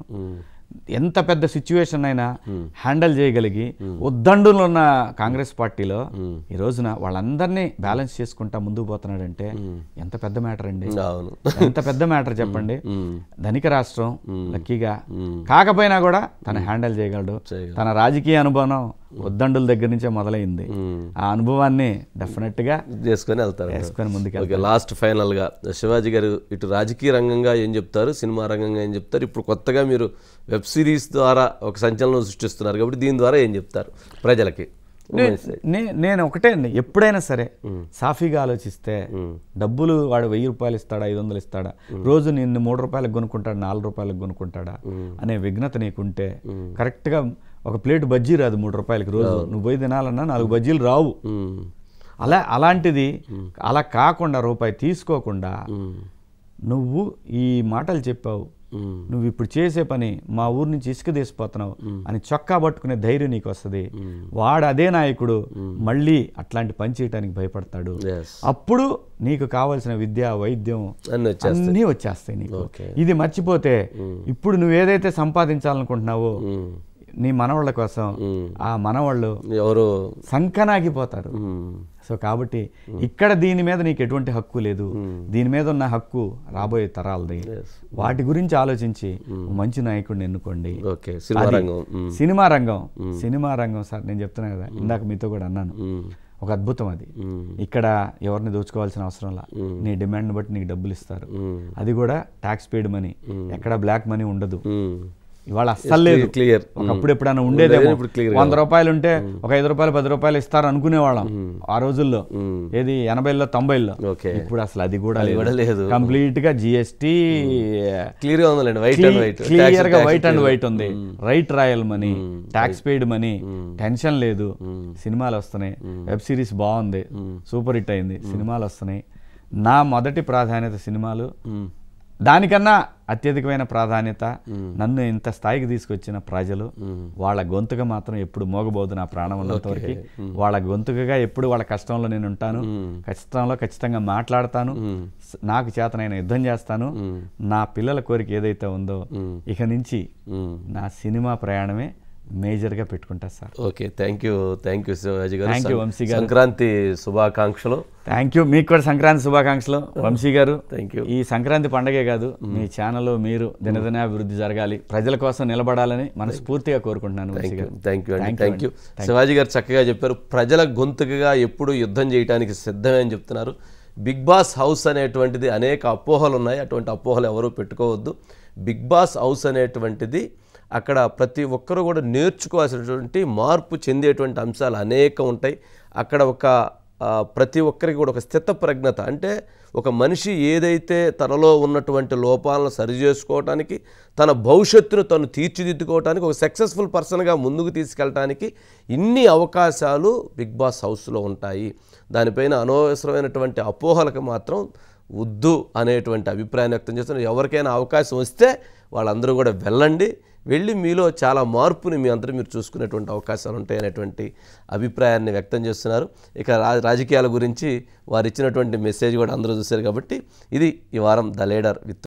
ఎంత పెద్ద సిచ్యువేషన్ అయినా హ్యాండిల్ చేయగలిగి ఉద్దండులో ఉన్న కాంగ్రెస్ పార్టీలో ఈ రోజున వాళ్ళందరినీ బ్యాలెన్స్ చేసుకుంటా ముందుకు పోతున్నాడంటే ఎంత పెద్ద మ్యాటర్ అండి. ఎంత పెద్ద మ్యాటర్ చెప్పండి. ధనిక రాష్ట్రం లక్కీగా కాకపోయినా కూడా తను హ్యాండిల్ చేయగలడు. తన రాజకీయ అనుభవం ఉద్దండుల దగ్గర నుంచే మొదలైంది. ఆ అనుభవాన్ని డెఫినెట్ గా వేసుకొని ముందుకు. లాస్ట్ ఫైనల్ గా శివాజీ గారు ఇటు రాజకీయ రంగంగా ఏం చెప్తారు, సినిమా రంగంగా ఏం చెప్తారు, ఇప్పుడు కొత్తగా మీరు వెబ్ సిరీస్ ద్వారా ఒక సంచలనం సృష్టిస్తున్నారు కాబట్టి దీని ద్వారా ఏం చెప్తారు ప్రజలకి? నేను ఒకటే అండి, ఎప్పుడైనా సరే సాఫీగా ఆలోచిస్తే డబ్బులు వాడు 1000 రూపాయలు ఇస్తాడా 500 ఇస్తాడా, రోజు నిన్ను 3 రూపాయలకు కొనుక్కుంటాడా 4 రూపాయలకు కొనుక్కుంటాడా అనే విఘ్నత నీకుంటే కరెక్ట్గా ఒక ప్లేట్ బజ్జీ రాదు 3 రూపాయలకి. రోజు నువ్వు పోయి తినాలన్నా 4 బజ్జీలు రావు. అలాంటిది అలా కాకుండా రూపాయి తీసుకోకుండా నువ్వు ఈ మాటలు చెప్పావు, నువ్వు ఇప్పుడు చేసే పని మా ఊరు నుంచి ఇసుక తీసిపోతున్నావు అని చొక్కా పట్టుకునే ధైర్యం నీకు వస్తుంది. వాడు అదే నాయకుడు మళ్ళీ అట్లాంటి పని చేయడానికి భయపడతాడు. అప్పుడు నీకు కావాల్సిన విద్య వైద్యం అన్నీ వచ్చేస్తాయి నీకు. ఇది మర్చిపోతే ఇప్పుడు నువ్వు ఏదైతే సంపాదించాలనుకుంటున్నావో నీ మనవాళ్ళ కోసం ఆ మనవాళ్ళు ఎవరు సంకనాగిపోతారు. సో కాబట్టి ఇక్కడ దీని మీద నీకు ఎటువంటి హక్కు లేదు. దీని మీద ఉన్న హక్కు రాబోయే తరాలది. వాటి గురించి ఆలోచించి మంచి నాయకుడిని ఎన్నుకోండి. సినిమా రంగం సార్ నేను చెప్తున్నా కదా, ఇందాక మీతో కూడా అన్నాను, ఒక అద్భుతం అది. ఇక్కడ ఎవరిని దోచుకోవాల్సిన అవసరంలా నీ డిమాండ్ బట్టి నీకు డబ్బులు ఇస్తారు. అది కూడా ట్యాక్స్ పెయిడ్ మనీ, ఎక్కడ బ్లాక్ మనీ ఉండదు. ఇవాళ అస్సలు లేదు. ఒకప్పుడు ఎప్పుడైనా ఉండేదేమో, 100 రూపాయలు ఉంటే ఒక 5 రూపాయలు 10 రూపాయలు ఇస్తారు అనుకునేవాళ్ళం ఆ రోజుల్లో, ఏది 80లో 90లో. ఇప్పుడు అసలు అది కూడా లేదు. కంప్లీట్ గా జిఎస్టీ క్లియర్ గా వైట్ అండ్ వైట్ ఉంది. Right royal money, tax paid money, tension లేదు. సినిమాలు వస్తున్నాయి, వెబ్ సిరీస్ బాగుంది, సూపర్ హిట్ అయింది, సినిమాలు వస్తున్నాయి. నా మొదటి ప్రాధాన్యత సినిమాలు. దానికన్నా అత్యధికమైన ప్రాధాన్యత నన్ను ఇంత స్థాయికి తీసుకొచ్చిన ప్రజలు. వాళ్ళ గొంతుగా మాత్రం ఎప్పుడు మోగబోదు నా ప్రాణం ఉన్నంత వరకు. వాళ్ళ గొంతుకగా ఎప్పుడు వాళ్ళ కష్టంలో నేను ఉంటాను. కష్టంలో ఖచ్చితంగా మాట్లాడతాను. నాకు చేతనైన యుద్ధం చేస్తాను. నా పిల్లల కోరిక ఏదైతే ఉందో ఇక నుంచి నా సినిమా ప్రయాణమే మేజర్గా పెట్టుకుంటా sir. Okay, thank you Sivaji garu. Thank you Vamsi గారు. సంక్రాంతి శుభాకాంక్షలు. థ్యాంక్ యూ, మీకు కూడా సంక్రాంతి శుభాకాంక్షలు వంశీ గారు. Thank you. ఈ సంక్రాంతి పండగే కాదు, మీ ఛానల్ మీరు దినదినాభివృద్ధి జరగాలి, ప్రజల కోసం నిలబడాలని మనస్ఫూర్తిగా కోరుకుంటున్నాను వంశీ గారు. థ్యాంక్ యూ శివాజీ గారు, చక్కగా చెప్పారు. ప్రజల గొంతుకగా ఎప్పుడు యుద్ధం చేయడానికి సిద్ధమే అని చెప్తున్నారు. బిగ్ బాస్ హౌస్ అనేటువంటిది అనేక అపోహలు ఉన్నాయి, అటువంటి అపోహలు ఎవరూ పెట్టుకోవద్దు. బిగ్ బాస్ హౌస్ అనేటువంటిది అక్కడ ప్రతి ఒక్కరూ కూడా నేర్చుకోవాల్సినటువంటి మార్పు చెందేటువంటి అంశాలు అనేకం ఉంటాయి. అక్కడ ప్రతి ఒక్కరికి కూడా ఒక స్థితప్రజ్ఞత, అంటే ఒక మనిషి ఏదైతే తనలో ఉన్నటువంటి లోపాలను సరిచేసుకోవటానికి, తన భవిష్యత్తును తను తీర్చిదిద్దుకోవటానికి, ఒక సక్సెస్ఫుల్ పర్సన్గా ముందుకు తీసుకెళ్ళటానికి ఇన్ని అవకాశాలు బిగ్ బాస్ హౌస్లో ఉంటాయి. దానిపైన అనవసరమైనటువంటి అపోహలకు మాత్రం వద్దు అనేటువంటి అభిప్రాయాన్ని వ్యక్తం చేస్తున్నారు. ఎవరికైనా అవకాశం వస్తే వాళ్ళందరూ కూడా వెళ్ళి మీలో చాలా మార్పుని మీ అందరూ మీరు చూసుకునేటువంటి అవకాశాలు ఉంటాయనేటువంటి అభిప్రాయాన్ని వ్యక్తం చేస్తున్నారు. ఇక రాజకీయాల గురించి వారు ఇచ్చినటువంటి మెసేజ్ కూడా అందరూ చూశారు. కాబట్టి ఇది ఈ వారం ద లీడర్ విత్